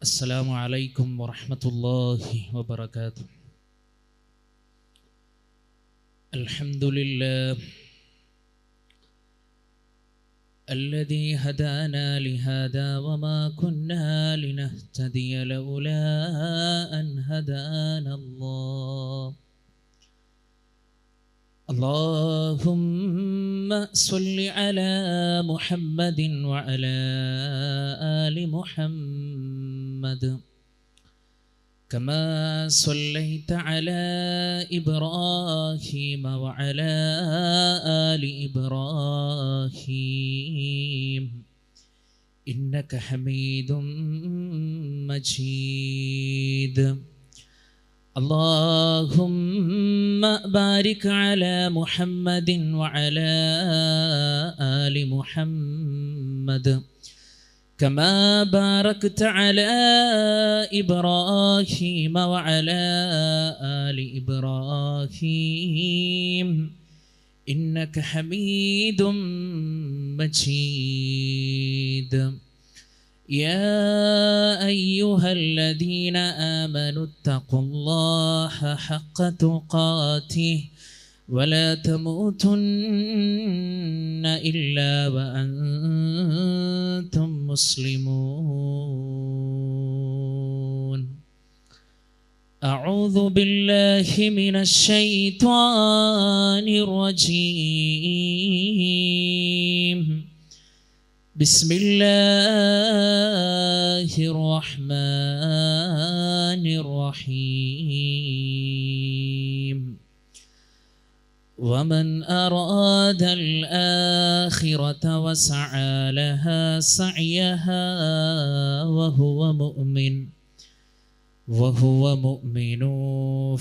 السلام عليكم ورحمة الله وبركاته. الحمد لله الذي هدانا لهذا وما كنا لنهتدي لولا أن هدانا الله. اللهم صل على محمد وعلى آل محمد كما صليت على إبراهيم وعلى آل إبراهيم إنك حميد مجيد. اللهم بارك على محمد وعلى آل محمد كما باركت على إبراهيم وعلى آل إبراهيم إنك حميد مجيد. يا أيها الذين آمنوا اتقوا الله حق تقاته ولا تموتن إلا وأنتم مسلمون. أعوذ بالله من الشيطان الرجيم. بسم الله الرحمن الرحيم. ومن أراد الآخرة وسعى لها سعيها وهو مؤمن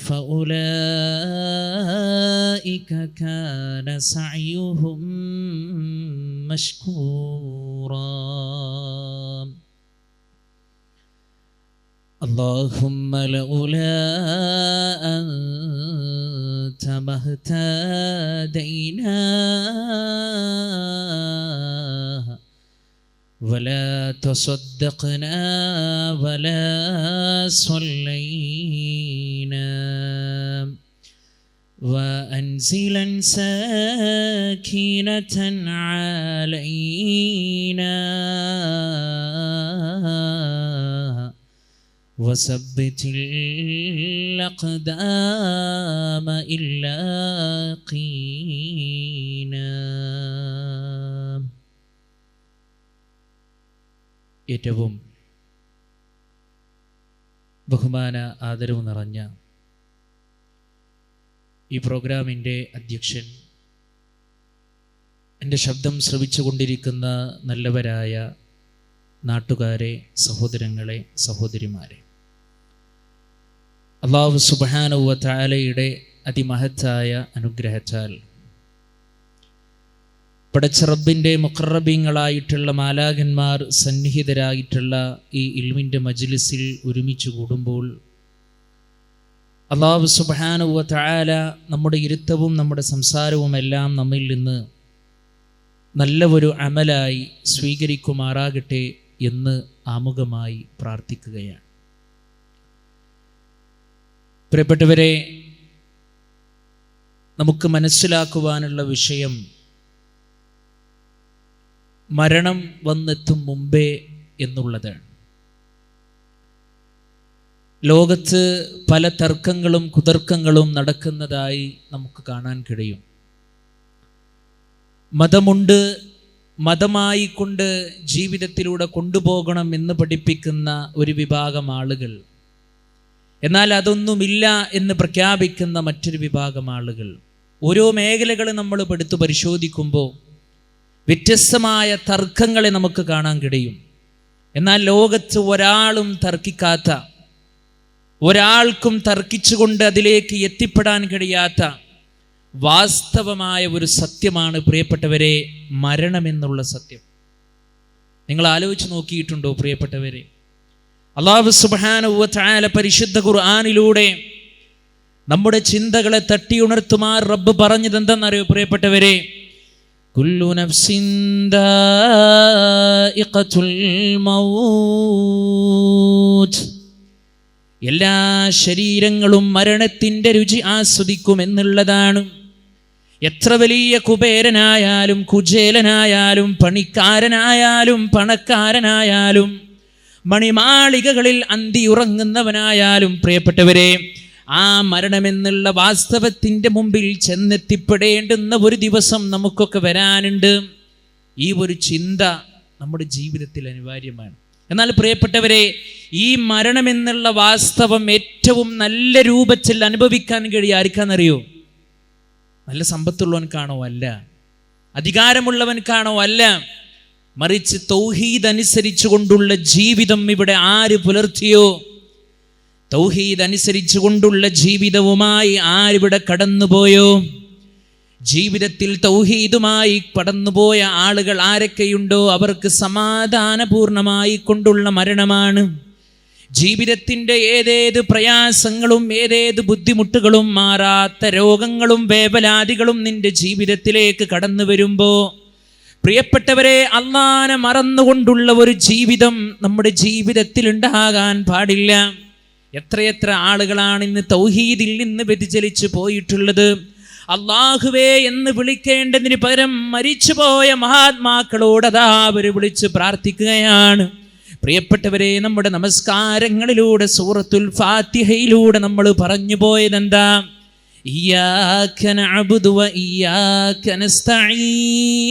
فأولئك كان سعيهم مشكورا. اللهم لولا أنت ما اهتدينا ولا تصدقنا ولا صلينا. وأنزلا سكينة علينا وثبت الأقدام إلا قينا. ഏറ്റവും ബഹുമാന ആദരവ് നിറഞ്ഞ ഈ പ്രോഗ്രാമിൻ്റെ അധ്യക്ഷൻ, എൻ്റെ ശബ്ദം ശ്രവിച്ചുകൊണ്ടിരിക്കുന്ന നല്ലവരായ നാട്ടുകാരെ, സഹോദരങ്ങളെ, സഹോദരിമാരെ, അല്ലാഹു സുബ്ഹാനഹു വ തആലയുടെ അതിമഹത്തായ അനുഗ്രഹത്താൽ പടച്ച റബ്ബിൻ്റെ മുഖറബീങ്ങളായിട്ടുള്ള മാലാഖന്മാർ സന്നിഹിതരായിട്ടുള്ള ഈ ഇൽമിൻ്റെ മജ്ലിസിൽ ഒരുമിച്ച് കൂടുമ്പോൾ അല്ലാഹു സുബ്ഹാനഹു വ തആല നമ്മുടെ ഇരുത്തവും നമ്മുടെ സംസാരവുമെല്ലാം നമ്മിൽ നിന്ന് നല്ല ഒരു അമലായി സ്വീകരിക്കുമാറാകട്ടെ എന്ന് ആമുഖമായി പ്രാർത്ഥിക്കുകയാണ്. പ്രിയപ്പെട്ടവരെ, നമുക്ക് മനസ്സിലാക്കുവാനുള്ള വിഷയം മരണം വന്നെത്തും മുമ്പേ എന്നുള്ളതാണ്. ലോകത്ത് പല തർക്കങ്ങളും കുതർക്കങ്ങളും നടക്കുന്നതായി നമുക്ക് കാണാൻ കഴിയും. മതമുണ്ട്, മതമായിക്കൊണ്ട് ജീവിതത്തിലൂടെ കൊണ്ടുപോകണം എന്ന് പഠിപ്പിക്കുന്ന ഒരു വിഭാഗം ആളുകൾ, എന്നാൽ അതൊന്നുമില്ല എന്ന് പ്രഖ്യാപിക്കുന്ന മറ്റൊരു വിഭാഗം ആളുകൾ. ഓരോ മേഖലകൾ നമ്മൾ എടുത്തു പരിശോധിക്കുമ്പോൾ വ്യത്യസ്തമായ തർക്കങ്ങളെ നമുക്ക് കാണാൻ കഴിയും. എന്നാൽ ലോകത്ത് ഒരാളും തർക്കിക്കാത്ത, ഒരാൾക്കും തർക്കിച്ചുകൊണ്ട് അതിലേക്ക് എത്തിപ്പെടാൻ കഴിയാത്ത വാസ്തവമായ ഒരു സത്യമാണ് പ്രിയപ്പെട്ടവരെ മരണമെന്നുള്ള സത്യം. നിങ്ങൾ ആലോചിച്ച് നോക്കിയിട്ടുണ്ടോ പ്രിയപ്പെട്ടവരെ? അല്ലാഹു സുബ്ഹാനഹു വ തആല പരിശുദ്ധ ഖുർആനിലൂടെ നമ്മുടെ ചിന്തകളെ തട്ടിയുണർത്തുമാർ റബ്ബ് പറഞ്ഞത് എന്തെന്നറിയോ പ്രിയപ്പെട്ടവരെ? കുല്ലു നഫ്സിൻ ദാഇഖത്തുൽ മൗത്ത് മൗത്ത്. എല്ലാ ശരീരങ്ങളും മരണത്തിൻ്റെ രുചി ആസ്വദിക്കുമെന്നുള്ളതാണ്. എത്ര വലിയ കുബേരനായാലും കുചേലനായാലും പണിക്കാരനായാലും പണക്കാരനായാലും മണിമാളികകളിൽ അന്തി ഉറങ്ങുന്നവനായാലും പ്രിയപ്പെട്ടവരെ, ആ മരണമെന്നുള്ള വാസ്തവത്തിൻ്റെ മുമ്പിൽ ചെന്നെത്തിപ്പെടേണ്ടുന്ന ഒരു ദിവസം നമുക്കൊക്കെ വരാനുണ്ട്. ഈ ഒരു ചിന്ത നമ്മുടെ ജീവിതത്തിൽ അനിവാര്യമാണ്. എന്നാൽ പ്രിയപ്പെട്ടവരെ, ഈ മരണമെന്നുള്ള വാസ്തവം ഏറ്റവും നല്ല രൂപത്തിൽ അനുഭവിക്കാൻ കഴിയുക ആർക്കാണെന്നറിയോ? നല്ല സമ്പത്തുള്ളവൻക്കാണോ? അല്ല. അധികാരമുള്ളവൻക്കാണോ? അല്ല. മറിച്ച് തൗഹീദ് അനുസരിച്ചു കൊണ്ടുള്ള ജീവിതം ഇവിടെ ആര് പുലർത്തിയോ, തൗഹീദ് അനുസരിച്ചു കൊണ്ടുള്ള ജീവിതവുമായി ആരിവിടെ കടന്നുപോയോ, ജീവിതത്തിൽ തൗഹീദുമായി കടന്നുപോയ ആളുകൾ ആരൊക്കെയുണ്ടോ അവർക്ക് സമാധാനപൂർണമായി കൊണ്ടുള്ള മരണമാണ്. ജീവിതത്തിൻ്റെ ഏതേത് പ്രയാസങ്ങളും ഏതേത് ബുദ്ധിമുട്ടുകളും മാറാത്ത രോഗങ്ങളും വേവലാതികളും നിന്റെ ജീവിതത്തിലേക്ക് കടന്നു വരുമ്പോൾ പ്രിയപ്പെട്ടവരെ, അള്ളാനെ മറന്നുകൊണ്ടുള്ള ഒരു ജീവിതം നമ്മുടെ ജീവിതത്തിൽ ഉണ്ടാകാൻ പാടില്ല. എത്രയെത്ര ആളുകളാണ് ഇന്ന് തൗഹീദിൽ നിന്ന് വ്യതിചലിച്ചു പോയിട്ടുള്ളത്. അള്ളാഹുവേ എന്ന് വിളിക്കേണ്ടതിന് പകരം മരിച്ചുപോയ മഹാത്മാക്കളോട് അതാ അവർ വിളിച്ച് പ്രാർത്ഥിക്കുകയാണ്. പ്രിയപ്പെട്ടവരെ, നമ്മുടെ നമസ്കാരങ്ങളിലൂടെ സൂറത്തുൽ ഫാത്തിഹയിലൂടെ നമ്മൾ പറഞ്ഞു പോയതെന്താ? ഇയ്യാക നഅ്ബുദു വ ഇയ്യാക നസ്തഈൻ.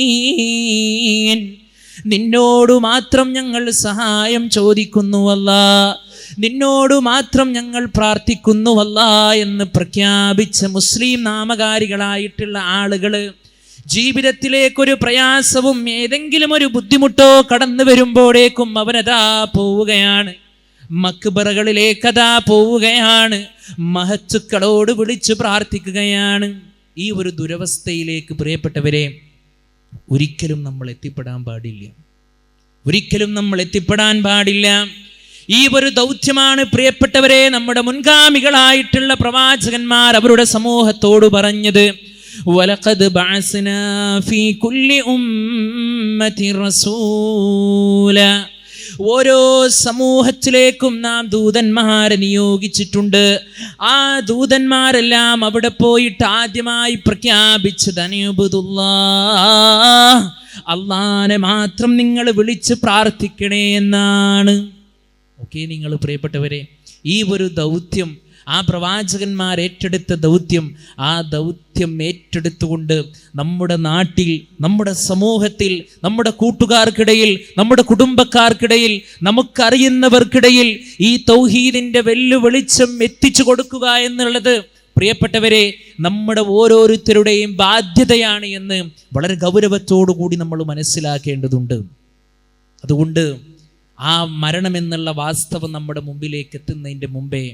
നിന്നോട് മാത്രം ഞങ്ങൾ സഹായം ചോദിക്കുന്നു അല്ലാ, നിന്നോട് മാത്രം ഞങ്ങൾ പ്രാർത്ഥിക്കുന്നുവല്ല എന്ന് പ്രഖ്യാപിച്ച മുസ്ലിം നാമകാരികളായിട്ടുള്ള ആളുകൾ ജീവിതത്തിലേക്കൊരു പ്രയാസവും ഏതെങ്കിലും ഒരു ബുദ്ധിമുട്ടോ കടന്നു വരുമ്പോഴേക്കും അവനതാ പോവുകയാണ്, മക്ബറകളിലേക്കതാ പോവുകയാണ്, മഹത്തുക്കളോട് വിളിച്ചു പ്രാർത്ഥിക്കുകയാണ്. ഈ ഒരു ദുരവസ്ഥയിലേക്ക് പ്രിയപ്പെട്ടവരെ ഒരിക്കലും നമ്മൾ എത്തിപ്പെടാൻ പാടില്ല. ഒരിക്കലും നമ്മൾ എത്തിപ്പെടാൻ പാടില്ല. ഈ ഒരു ദൗത്യമാണ് പ്രിയപ്പെട്ടവരെ നമ്മുടെ മുൻഗാമികളായിട്ടുള്ള പ്രവാചകന്മാർ അവരുടെ സമൂഹത്തോട് പറഞ്ഞത്. വലഖദ് ബഅസ്നാ ഫീ കുല്ലി ഉമ്മത്തി റസൂല. ഓരോ സമൂഹത്തിലേക്കും നാം ദൂതന്മാരെ നിയോഗിച്ചിട്ടുണ്ട്. ആ ദൂതന്മാരെല്ലാം അവിടെ പോയിട്ട് ആദ്യമായി പ്രഖ്യാപിച്ചത് അനിഅ്ബുദുല്ലാഹ്, അല്ലാഹനെ മാത്രം നിങ്ങൾ വിളിച്ച് പ്രാർത്ഥിക്കണേ എന്നാണ്. ഓക്കെ, നിങ്ങൾ പ്രിയപ്പെട്ടവരെ, ഈ ഒരു ദൗത്യം ആ പ്രവാചകന്മാർ ഏറ്റെടുത്ത ദൗത്യം, ആ ദൗത്യം ഏറ്റെടുത്തുകൊണ്ട് നമ്മുടെ നാട്ടിൽ, നമ്മുടെ സമൂഹത്തിൽ, നമ്മുടെ കൂട്ടുകാർക്കിടയിൽ, നമ്മുടെ കുടുംബക്കാർക്കിടയിൽ, നമുക്കറിയുന്നവർക്കിടയിൽ ഈ തൗഹീദിൻ്റെ വെല്ലുവിളിച്ചം എത്തിച്ചു കൊടുക്കുക എന്നുള്ളത് പ്രിയപ്പെട്ടവരെ നമ്മുടെ ഓരോരുത്തരുടെയും ബാധ്യതയാണ് എന്ന് വളരെ ഗൗരവത്തോടു കൂടി നമ്മൾ മനസ്സിലാക്കേണ്ടതുണ്ട്. അതുകൊണ്ട് ആ മരണമെന്നുള്ള വാസ്തവം നമ്മുടെ മുമ്പിലേക്ക് എത്തുന്നതിൻ്റെ മുമ്പേ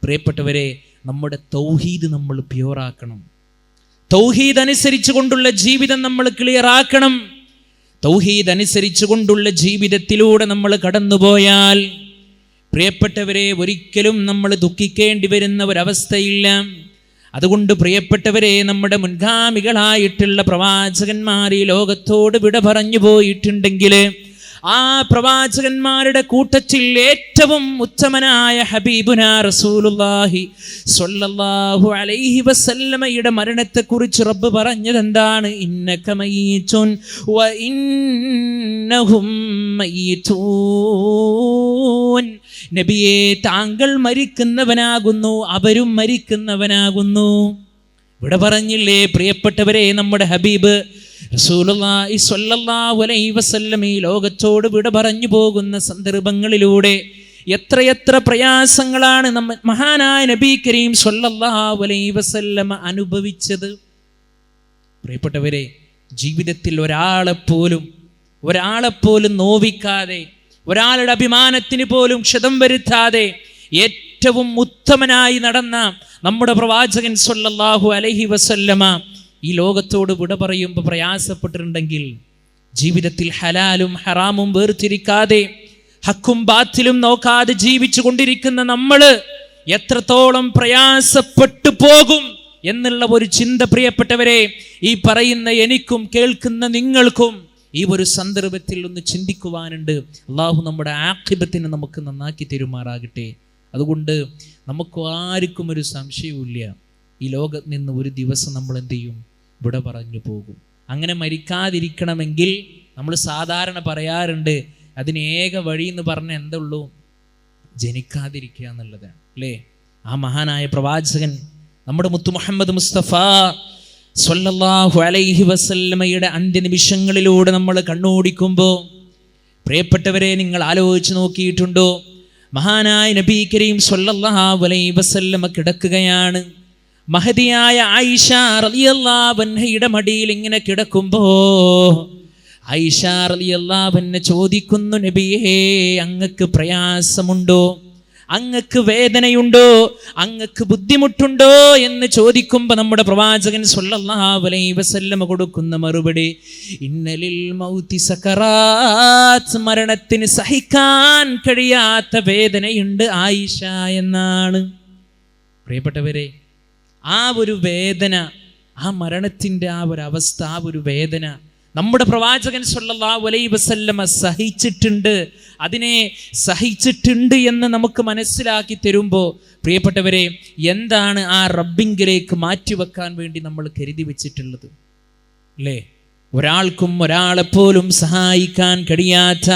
പ്രിയപ്പെട്ടവരെ നമ്മുടെ തൗഹീദ് നമ്മൾ പ്യൂറാക്കണം. തൗഹീദ് അനുസരിച്ചു കൊണ്ടുള്ള ജീവിതം നമ്മൾ ക്ലിയർ ആക്കണം. തൗഹീദ് അനുസരിച്ചു കൊണ്ടുള്ള ജീവിതത്തിലൂടെ നമ്മൾ കടന്നുപോയാൽ പ്രിയപ്പെട്ടവരെ ഒരിക്കലും നമ്മൾ ദുഃഖിക്കേണ്ടി വരുന്ന ഒരവസ്ഥയില്ല. അതുകൊണ്ട് പ്രിയപ്പെട്ടവരെ നമ്മുടെ മുൻഗാമികളായിട്ടുള്ള പ്രവാചകന്മാർ ഈ ലോകത്തോട് വിട പറഞ്ഞു പോയിട്ടുണ്ടെങ്കിൽ ആ പ്രവാചകന്മാരുടെ കൂട്ടത്തിൽ ഏറ്റവും ഉത്തമനായ ഹബീബുനാ റസൂലുള്ളാഹി സ്വല്ലല്ലാഹു അലൈഹി വസല്ലമയുടെ മരണത്തെക്കുറിച്ച് റബ്ബ് പറഞ്ഞത് എന്താണ്? ഇന്നക മയ്യിതുൻ വ ഇന്നഹും മയ്യിതൂൻ. നബിയേ, താങ്കൾ മരിക്കുന്നവനാകുന്നു, അവരും മരിക്കുന്നവനാകുന്നു. ഇവിടെ പറഞ്ഞില്ലേ പ്രിയപ്പെട്ടവരെ, നമ്മുടെ ഹബീബ് റസൂലുള്ളാഹി സ്വല്ലല്ലാഹു അലൈഹി വസല്ലം ഈ ലോകത്തോട് വിട പറഞ്ഞു പോകുന്ന സന്ദർഭങ്ങളിലൂടെ എത്രയെത്ര പ്രയാസങ്ങളാണ് മഹാനായ നബി കരീം സ്വല്ലല്ലാഹു അലൈഹി വസല്ലം അനുഭവിച്ചത്. പ്രിയപ്പെട്ടവരെ, ജീവിതത്തിൽ ഒരാളെപ്പോലും നോവിക്കാതെ, ഒരാളുടെ അഭിമാനത്തിന് പോലും ക്ഷതം വരുത്താതെ ഏറ്റവും ഉത്തമനായി നടന്ന നമ്മുടെ പ്രവാചകൻ സ്വല്ലല്ലാഹു അലൈഹി വസല്ലമ ഈ ലോകത്തോട് വിട പറയുമ്പോൾ പ്രയാസപ്പെട്ടിട്ടുണ്ടെങ്കിൽ ജീവിതത്തിൽ ഹലാലും ഹറാമും വേർതിരിക്കാതെ ഹക്കും ബാത്തിലും നോക്കാതെ ജീവിച്ചു കൊണ്ടിരിക്കുന്ന നമ്മൾ എത്രത്തോളം പ്രയാസപ്പെട്ടു പോകും എന്നുള്ള ഒരു ചിന്ത പ്രിയപ്പെട്ടവരെ ഈ പറയുന്ന എനിക്കും കേൾക്കുന്ന നിങ്ങൾക്കും ഈ ഒരു സന്ദർഭത്തിൽ ഒന്ന് ചിന്തിക്കുവാനുണ്ട്. അള്ളാഹു നമ്മുടെ ആഖിബത്തിനെ നമുക്ക് നന്നാക്കി തരുമാറാകട്ടെ. അതുകൊണ്ട് നമുക്ക് ആർക്കും ഒരു സംശയവുമില്ല, ഈ ലോകത്ത് നിന്ന് ഒരു ദിവസം നമ്മൾ എന്ത് ചെയ്യും? ഇവിടെ പറഞ്ഞു പോകും. അങ്ങനെ മരിക്കാതിരിക്കണമെങ്കിൽ നമ്മൾ സാധാരണ പറയാറുണ്ട്, അതിന് ഏക വഴി എന്ന് പറഞ്ഞാൽ എന്തുള്ളൂ? ജനിക്കാതിരിക്കുക എന്നുള്ളതാണ്, അല്ലേ? ആ മഹാനായ പ്രവാചകൻ നമ്മുടെ മുത്തു മുഹമ്മദ് മുസ്തഫ സ്വല്ലല്ലാഹു അലൈഹി വസല്ലമയുടെ അന്ത്യനിമിഷങ്ങളിലൂടെ നമ്മൾ കണ്ണോടിക്കുമ്പോൾ, പ്രിയപ്പെട്ടവരെ, നിങ്ങൾ ആലോചിച്ച് നോക്കിയിട്ടുണ്ടോ? മഹാനായ നബി കരീം സ്വല്ലല്ലാഹു അലൈഹി വസല്ലമ കിടക്കുകയാണ്. മഹദിയായ ആയിഷ റളിയല്ലാഹു അൻഹയുടെ മടിയിൽ ഇങ്ങനെ കിടക്കുമ്പോൾ ആയിഷ റളിയല്ലാഹു അൻഹ ചോദിക്കുന്നു, നബിയേ, അങ്ങക്ക് പ്രയാസമുണ്ടോ? അങ്ങക്ക് വേദനയുണ്ടോ? അങ്ങക്ക് ബുദ്ധിമുട്ടുണ്ടോ എന്ന് ചോദിക്കുമ്പോൾ നമ്മുടെ പ്രവാചകൻ സ്വല്ലല്ലാഹു അലൈഹി വസല്ലമ കൊടുക്കുന്ന മറുപടി, ഇന്നലിൽ മൗതി സകറാത്ത്, മരണത്തിന് സഹിക്കാൻ കഴിയാത്ത വേദനയുണ്ട് ആയിഷ എന്നാണ്. പ്രിയപ്പെട്ടവരെ, ആ ഒരു വേദന, ആ മരണത്തിൻ്റെ ആ ഒരു അവസ്ഥ, ആ ഒരു വേദന നമ്മുടെ പ്രവാചകൻ സ്വല്ലല്ലാഹു അലൈഹി വസല്ലമ സഹിച്ചിട്ടുണ്ട്. അതിനെ സഹിച്ചിട്ടുണ്ട് എന്ന് നമുക്ക് മനസ്സിലാക്കി തരുമ്പോൾ, പ്രിയപ്പെട്ടവരെ, എന്താണ് ആ റബ്ബിങ്കിലേക്ക് മാറ്റിവെക്കാൻ വേണ്ടി നമ്മൾ കരുതി വെച്ചിട്ടുള്ളത്, അല്ലേ? ഒരാൾക്കും ഒരാളെപ്പോലും സഹായിക്കാൻ കഴിയാത്ത,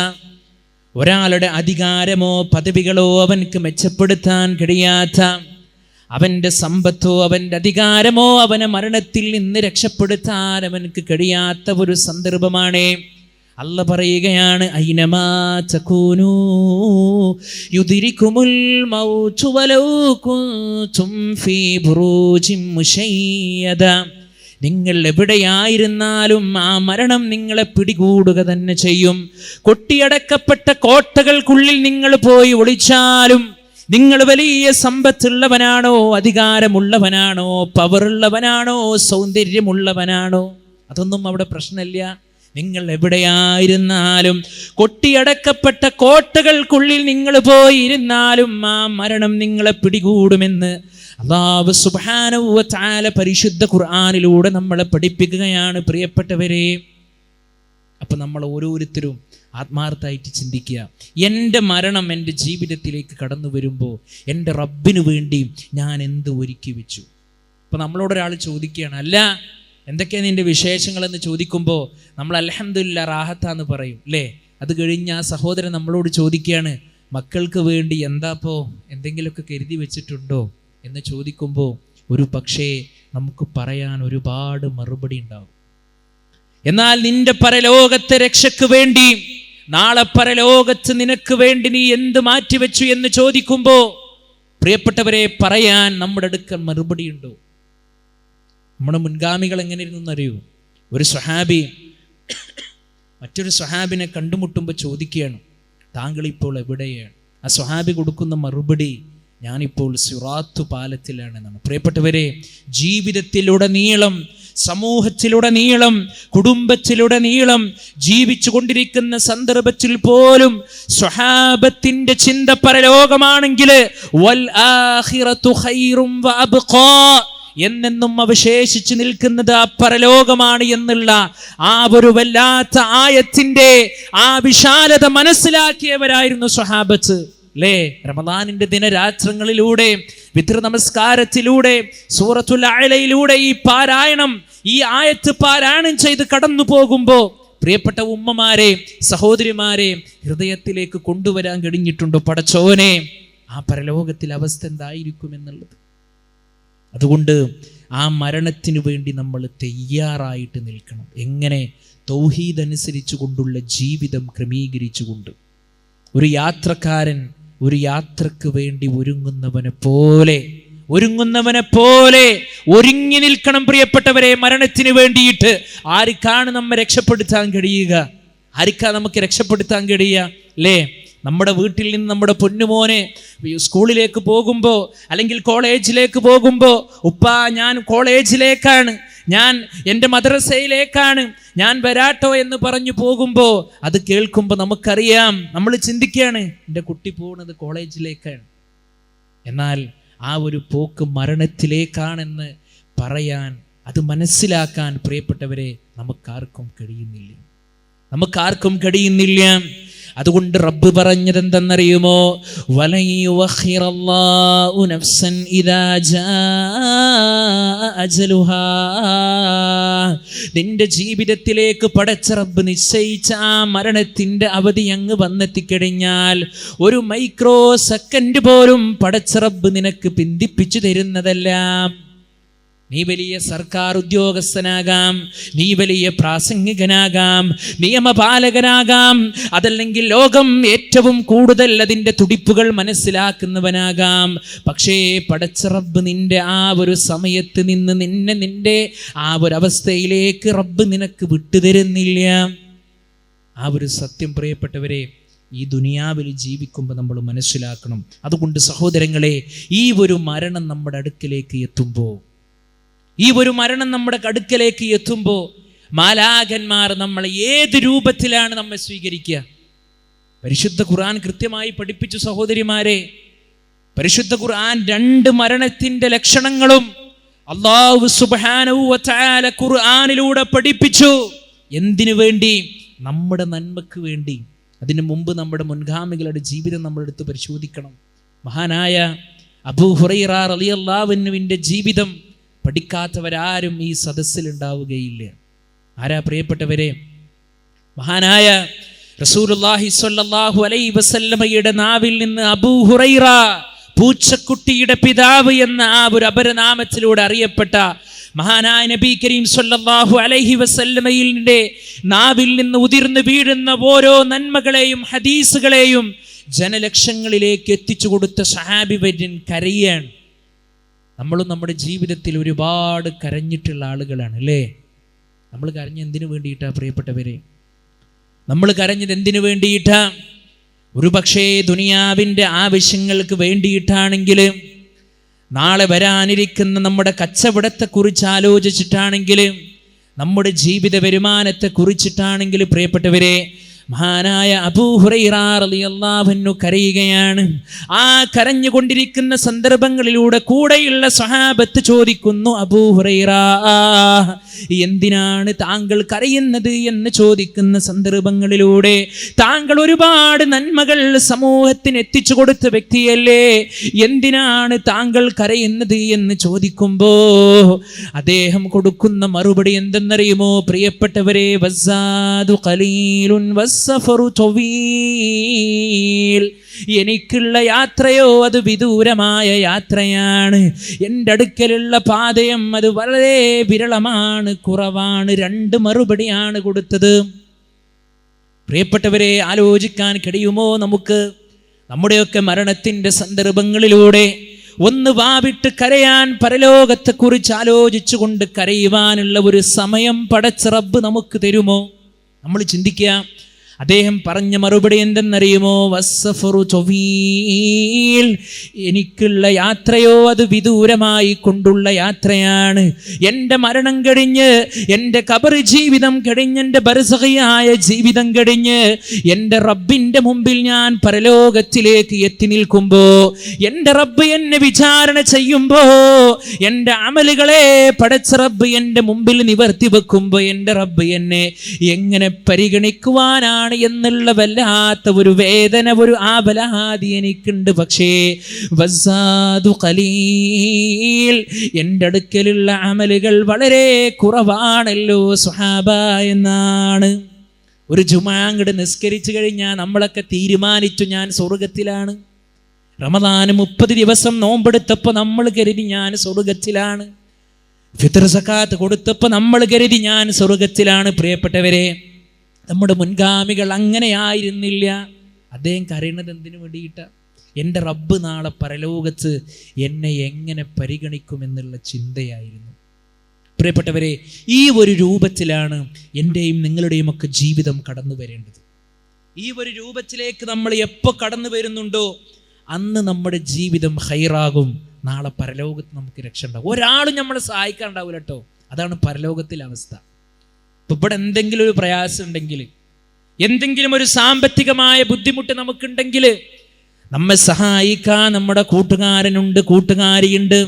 ഒരാളുടെ അധികാരമോ പദവികളോ അവൻക്ക് മെച്ചപ്പെടുത്താൻ കഴിയാത്ത, അവൻ്റെ സമ്പത്തോ അവൻ്റെ അധികാരമോ അവനെ മരണത്തിൽ നിന്ന് രക്ഷപ്പെടുത്താൻ അവനക്ക് കഴിയാത്ത ഒരു സന്ദർഭമാണ്. അല്ലാഹ് പറയുകയാണ്, ഐനമാ തകൂനൂ യുദ്രികുമുൽ മൗതു വലൗ കുൻതും ഫീ ബുറൂജിൻ മുശയ്യദ. നിങ്ങൾ എവിടെയായിരുന്നാലും ആ മരണം നിങ്ങളെ പിടികൂടുക തന്നെ ചെയ്യും. കൊട്ടിയടക്കപ്പെട്ട കോട്ടകൾക്കുള്ളിൽ നിങ്ങൾ പോയി ഒളിച്ചാലും, നിങ്ങൾ വലിയ സമ്പത്തുള്ളവനാണോ, അധികാരമുള്ളവനാണോ, പവറുള്ളവനാണോ, സൗന്ദര്യമുള്ളവനാണോ, അതൊന്നും അവിടെ പ്രശ്നമില്ല. നിങ്ങൾ എവിടെയായിരുന്നാലും, കൊട്ടിയടക്കപ്പെട്ട കോട്ടകൾക്കുള്ളിൽ നിങ്ങൾ പോയി ഇരുന്നാലും ആ മരണം നിങ്ങളെ പിടികൂടുമെന്ന് അല്ലാഹു സുബ്ഹാനഹു വ തആല പരിശുദ്ധ ഖുർആനിലൂടെ നമ്മളെ പഠിപ്പിക്കുകയാണ്. പ്രിയപ്പെട്ടവരെ, അപ്പം നമ്മൾ ഓരോരുത്തരും ആത്മാർത്ഥമായിട്ട് ചിന്തിക്കുക, എൻ്റെ മരണം എൻ്റെ ജീവിതത്തിലേക്ക് കടന്നു വരുമ്പോൾ എൻ്റെ റബ്ബിന് വേണ്ടി ഞാൻ എന്ത് ഒരുക്കി വെച്ചു? അപ്പം നമ്മളോടൊരാൾ ചോദിക്കുകയാണ്, അല്ല എന്തൊക്കെയാണ് നിൻ്റെ വിശേഷങ്ങളെന്ന് ചോദിക്കുമ്പോൾ നമ്മൾ അൽഹംദുലില്ലാ റാഹത്താന്ന് പറയും, അല്ലേ? അത് കഴിഞ്ഞ് ആ സഹോദരൻ നമ്മളോട് ചോദിക്കുകയാണ്, മക്കൾക്ക് വേണ്ടി എന്താപ്പോൾ എന്തെങ്കിലുമൊക്കെ കരുതി വെച്ചിട്ടുണ്ടോ എന്ന് ചോദിക്കുമ്പോൾ ഒരു പക്ഷേ നമുക്ക് പറയാൻ ഒരുപാട് മറുപടി ഉണ്ടാവും. എന്നാൽ നിന്റെ പരലോകത്തെ രക്ഷയ്ക്ക് വേണ്ടി, നാളെ പരലോകത്ത് നിനക്ക് വേണ്ടി നീ എന്ത് മാറ്റിവെച്ചു എന്ന് ചോദിക്കുമ്പോൾ, പ്രിയപ്പെട്ടവരെ, പറയാൻ നമ്മുടെ അടുക്കൽ മറുപടി ഉണ്ടോ? നമ്മുടെ മുൻഗാമികൾ എങ്ങനെയിരുന്നെന്ന് അറിയൂ? ഒരു സ്വഹാബി മറ്റൊരു സ്വഹാബിനെ കണ്ടുമുട്ടുമ്പോൾ ചോദിക്കുകയാണ്, താങ്കൾ ഇപ്പോൾ എവിടെയാണ്? ആ സ്വഹാബി കൊടുക്കുന്ന മറുപടി, ഞാനിപ്പോൾ സിറാത്ത് പാലത്തിലാണെന്നാണ്. പ്രിയപ്പെട്ടവരെ, ജീവിതത്തിലുടനീളം, സമൂഹത്തിലുടനീളം, കുടുംബത്തിലുടനീളം ജീവിച്ചു കൊണ്ടിരിക്കുന്ന സന്ദർഭത്തിൽ പോലും സ്വഹാബത്തിന്റെ ചിന്ത പരലോകമാണെങ്കിൽ വൽ ആഖിറതു ഖൈറും വഅബ്ഖാ, എന്നെന്നും അവശേഷിച്ച് നിൽക്കുന്നത് ആ പരലോകമാണ് എന്നുള്ള ആ ഒരു വല്ലാത്ത ആയത്തിന്റെ ആ വിശാലത മനസ്സിലാക്കിയവരായിരുന്നു സ്വഹാബത്ത്, അല്ലേ? റമദാനിന്റെ ദിനരാത്രങ്ങളിലൂടെ, വിത്ർ നമസ്കാരത്തിലൂടെ, സൂറത്തുൽ അഅലയിലൂടെ ഈ പാരായണം, ഈ ആയത്ത് പാരായണം ചെയ്ത് കടന്നു പോകുമ്പോൾ പ്രിയപ്പെട്ട ഉമ്മമാരെ, സഹോദരിമാരെ, ഹൃദയത്തിലേക്ക് കൊണ്ടുവരാൻ കഴിഞ്ഞിട്ടുണ്ടോ, പടച്ചോനെ ആ പരലോകത്തിൽ അവസ്ഥ എന്തായിരിക്കും എന്നുള്ളത്? അതുകൊണ്ട് ആ മരണത്തിനു വേണ്ടി നമ്മൾ തയ്യാറായിട്ട് നിൽക്കണം. എങ്ങനെ? തൗഹീദ് അനുസരിച്ചു കൊണ്ടുള്ള ജീവിതം ക്രമീകരിച്ചുകൊണ്ട്. ഒരു യാത്രക്കാരൻ ഒരു യാത്രക്ക് വേണ്ടി ഒരുങ്ങുന്നവനെ പോലെ ഒരുങ്ങി നിൽക്കണം. പ്രിയപ്പെട്ടവരെ, മരണത്തിന് വേണ്ടിയിട്ട് ആർക്കാണ് നമ്മെ രക്ഷപ്പെടുത്താൻ കഴിയുക? ആർക്കാ നമുക്ക് രക്ഷപ്പെടുത്താൻ കഴിയുക? അല്ലേ? നമ്മുടെ വീട്ടിൽ നിന്ന് നമ്മുടെ പൊന്നുമോനെ സ്കൂളിലേക്ക് പോകുമ്പോൾ അല്ലെങ്കിൽ കോളേജിലേക്ക് പോകുമ്പോൾ, ഉപ്പാ ഞാൻ കോളേജിലേക്കാണ്, ഞാൻ എൻ്റെ മദ്രസയിലേക്കാണ്, ഞാൻ വരാട്ടോ എന്ന് പറഞ്ഞു പോകുമ്പോൾ അത് കേൾക്കുമ്പോൾ നമുക്കറിയാം, നമ്മൾ ചിന്തിക്കുകയാണ്, എൻ്റെ കുട്ടി പോകുന്നത് കോളേജിലേക്കാണ്. എന്നാൽ ആ ഒരു പോക്ക് മരണത്തിലേക്കാണെന്ന് പറയാൻ, അത് മനസ്സിലാക്കാൻ പ്രിയപ്പെട്ടവരെ നമുക്കാർക്കും കഴിയുന്നില്ല. നമുക്കാർക്കും കഴിയുന്നില്ല. അതുകൊണ്ട് റബ്ബ് പറഞ്ഞത് എന്തെന്നറിയുമോ? വലൻ യുഅഖിറല്ലാഹു നഫ്സൻ ഇദാ ജാഅ അജലുഹാ. നിന്റെ ജീവിതത്തിലേക്ക് പടച്ച റബ്ബ് നിശ്ചയിച്ച ആ മരണത്തിന്റെ അവധി അങ്ങ് വന്നെത്തിക്കഴിഞ്ഞാൽ ഒരു മൈക്രോ സെക്കൻഡ് പോലും പടച്ച റബ്ബ് നിനക്ക് പിന്തിപ്പിച്ചു തരുന്നതെല്ലാം. നീ വലിയ സർക്കാർ ഉദ്യോഗസ്ഥനാകാം, നീ വലിയ പ്രാസംഗികനാകാം, നിയമപാലകനാകാം, അതല്ലെങ്കിൽ ലോകം ഏറ്റവും കൂടുതൽ അതിൻ്റെ തുടിപ്പുകൾ മനസ്സിലാക്കുന്നവനാകാം. പക്ഷേ പടച്ച റബ്ബ് നിന്റെ ആ ഒരു സമയത്ത് നിന്ന് നിന്റെ ആ ഒരു അവസ്ഥയിലേക്ക് റബ്ബ് നിനക്ക് വിട്ടുതരുന്നില്ല. ആ ഒരു സത്യം പ്രിയപ്പെട്ടവരെ ഈ ദുനിയാവിൽ ജീവിക്കുമ്പോൾ നമ്മൾ മനസ്സിലാക്കണം. അതുകൊണ്ട് സഹോദരങ്ങളെ, ഈ ഒരു മരണം നമ്മുടെ അടുക്കിലേക്ക് എത്തുമ്പോൾ, ഈ ഒരു മരണം നമ്മുടെ അടുക്കലേക്ക് എത്തുമ്പോൾ മാലാഖന്മാർ നമ്മളെ ഏത് രൂപത്തിലാണ് നമ്മെ സ്വീകരിക്കുക? പരിശുദ്ധ ഖുർആൻ കൃത്യമായി പഠിപ്പിച്ചു സഹോദരിമാരെ. പരിശുദ്ധ ഖുർആൻ 2 മരണത്തിന്റെ ലക്ഷണങ്ങളും അല്ലാഹു സുബ്ഹാനഹു വ തആല ഖുർആനിലൂടെ പഠിപ്പിച്ചു. എന്തിനു വേണ്ടി? നമ്മുടെ നന്മക്ക് വേണ്ടി. അതിനു മുമ്പ് നമ്മുടെ മുൻഗാമികളുടെ ജീവിതം നമ്മളെടുത്ത് പരിശോധിക്കണം. മഹാനായ അബൂ ഹുറൈറ റളിയല്ലാഹു അൻഹുവിന്റെ ജീവിതം പഠിക്കാത്തവരാരും ഈ സദസ്സിൽ ഉണ്ടാവുകയില്ല. ആരാ പ്രിയപ്പെട്ടവരെ? മഹാനായ റസൂലുള്ളാഹി സ്വല്ലല്ലാഹു അലൈഹി വസല്ലമയുടെ നാവിൽ നിന്ന് അബൂ ഹുറൈറ, പൂച്ചക്കുട്ടിയുടെ പിതാവ് എന്ന ആ ഒരു അപരനാമത്തിലൂടെ അറിയപ്പെട്ട മഹാനായ നബി കരീം സ്വല്ലല്ലാഹു അലൈഹി വസല്ലമയുടെ നാവിൽ നിന്ന് ഉതിർന്നു വീഴുന്ന ഓരോ നന്മകളെയും ഹദീസുകളെയും ജനലക്ഷങ്ങളിലേക്ക് എത്തിച്ചു കൊടുത്ത സഹാബി വര്യൻ കരയാണ്. നമ്മളും നമ്മുടെ ജീവിതത്തിൽ ഒരുപാട് കരഞ്ഞിട്ടുള്ള ആളുകളാണ് അല്ലേ? നമ്മൾ കരഞ്ഞ എന്തിനു വേണ്ടിയിട്ടാ പ്രിയപ്പെട്ടവരെ? നമ്മൾ കരഞ്ഞത് എന്തിനു വേണ്ടിയിട്ടാ? ഒരു പക്ഷേ ദുനിയാവിൻ്റെ ആവശ്യങ്ങൾക്ക് വേണ്ടിയിട്ടാണെങ്കിൽ, നാളെ വരാനിരിക്കുന്ന നമ്മുടെ കച്ചവടത്തെക്കുറിച്ച് ആലോചിച്ചിട്ടാണെങ്കിൽ, നമ്മുടെ ജീവിത വരുമാനത്തെ കുറിച്ചിട്ടാണെങ്കിൽ പ്രിയപ്പെട്ടവരെ, മഹാനായ അബൂ ഹുറൈറ റളിയല്ലാഹു അൻഹു കരയുകയാണ്. ആ കരഞ്ഞുകൊണ്ടിരിക്കുന്ന സന്ദർഭങ്ങളിലൂടെ കൂടെയുള്ള സ്വഹാബത്ത് ചോദിക്കുന്നു, അബൂ ഹുറൈറ, എന്തിനാണ് താങ്കൾ കരയുന്നത് എന്ന് ചോദിക്കുന്ന സന്ദർഭങ്ങളിലൂടെ, താങ്കൾ ഒരുപാട് നന്മകൾ സമൂഹത്തിന് എത്തിച്ചു കൊടുത്ത വ്യക്തിയല്ലേ, എന്തിനാണ് താങ്കൾ കരയുന്നത് എന്ന് ചോദിക്കുമ്പോ അദ്ദേഹം കൊടുക്കുന്ന മറുപടി എന്തെന്നറിയുമോ പ്രിയപ്പെട്ടവരെ? വസ്സാദു ഖലീലുൻ വസ്സഫറു തവീൽ. എനിക്കുള്ള യാത്രയോ അത് വിദൂരമായ യാത്രയാണ്. എൻ്റെ അടുക്കലുള്ള പാതയം അത് വളരെ വിരളമാണ്, കുറവാണ്. 2 മറുപടിയാണ് കൊടുത്തത്. പ്രിയപ്പെട്ടവരെ, ആലോചിക്കാൻ കഴിയുമോ നമുക്ക്? നമ്മുടെയൊക്കെ മരണത്തിൻ്റെ സന്ദർഭങ്ങളിലൂടെ ഒന്ന് വാവിട്ട് കരയാൻ, പരലോകത്തെക്കുറിച്ച് ആലോചിച്ചുകൊണ്ട് കരയുവാനുള്ള ഒരു സമയം പടച്ച റബ്ബ് നമുക്ക് തരുമോ? നമ്മൾ ചിന്തിക്കുക. അദ്ദേഹം പറഞ്ഞ മറുപടി എന്തെന്നറിയുമോ? വസ്സഫറു തവീൽ. എനിക്കുള്ള യാത്രയോ അത് വിദൂരമായി കൊണ്ടുള്ള യാത്രയാണ്. എൻ്റെ മരണം കഴിഞ്ഞ്, എൻ്റെ ഖബർ ജീവിതം കഴിഞ്ഞ്, എൻ്റെ ബർസഖിയായ ജീവിതം കഴിഞ്ഞ് എൻ്റെ റബ്ബിൻ്റെ മുമ്പിൽ ഞാൻ പരലോകത്തിലേക്ക് എത്തി നിൽക്കുമ്പോൾ, എൻ്റെ റബ്ബ് എന്നെ വിചാരണ ചെയ്യുമ്പോൾ, എൻ്റെ അമലുകളെ പടച്ച റബ്ബ് എൻ്റെ മുമ്പിൽ നിവർത്തി വെക്കുമ്പോൾ എൻ്റെ റബ്ബ് എന്നെ എങ്ങനെ പരിഗണിക്കുവാനാണ് എന്നുള്ള വല്ലാത്ത ഒരു വേദന, ഒരു ആബലാതി എനിക്കുണ്ട്. പക്ഷേ വസ്സാദു ഖലീൽ, എൻ്റെ അടുക്കലുള്ള അമലുകൾ വളരെ കുറവാണല്ലോ സ്വഹാബ എന്നാണ്. ഒരു ജുമാ അങ്ങട് നിസ്കരിച്ചു കഴിഞ്ഞാൽ നമ്മളൊക്കെ തീരുമാനിച്ചു ഞാൻ സ്വർഗത്തിലാണ്. റമദാന് 30 ദിവസം നോമ്പെടുത്തപ്പോൾ നമ്മൾ കരുതി ഞാൻ സ്വർഗത്തിലാണ്. ഫിത്ർ സക്കാത്ത് കൊടുത്തപ്പോൾ നമ്മൾ കരുതി ഞാൻ സ്വർഗത്തിലാണ്. പ്രിയപ്പെട്ടവരെ, നമ്മുടെ മുൻഗാമികൾ അങ്ങനെയായിരുന്നില്ല. അദ്ദേഹം കരയുന്നത് എന്തിനു വേണ്ടിയിട്ടാ? എൻ്റെ റബ്ബ് നാളെ പരലോകത്ത് എന്നെ എങ്ങനെ പരിഗണിക്കുമെന്നുള്ള ചിന്തയായിരുന്നു. പ്രിയപ്പെട്ടവരെ, ഈ ഒരു രൂപത്തിലാണ് എൻ്റെയും നിങ്ങളുടെയും ഒക്കെ ജീവിതം കടന്നു വരേണ്ടത്. ഈ ഒരു രൂപത്തിലേക്ക് നമ്മൾ എപ്പോൾ കടന്നു വരുന്നുണ്ടോ അന്ന് നമ്മുടെ ജീവിതം ഹൈറാകും. നാളെ പരലോകത്ത് നമുക്ക് രക്ഷ ഉണ്ടാവും. ഒരാളും നമ്മളെ സഹായിക്കാൻ ഉണ്ടാവില്ല കേട്ടോ. അതാണ് പരലോകത്തിലെ അവസ്ഥ. ഇപ്പം ഇവിടെ എന്തെങ്കിലും ഒരു പ്രയാസം ഉണ്ടെങ്കിൽ, എന്തെങ്കിലും ഒരു സാമ്പത്തികമായ ബുദ്ധിമുട്ട് നമുക്കുണ്ടെങ്കിൽ, നമ്മെ സഹായിക്കാൻ നമ്മുടെ കൂട്ടുകാരനുണ്ട്, കൂട്ടുകാരിയുണ്ട്.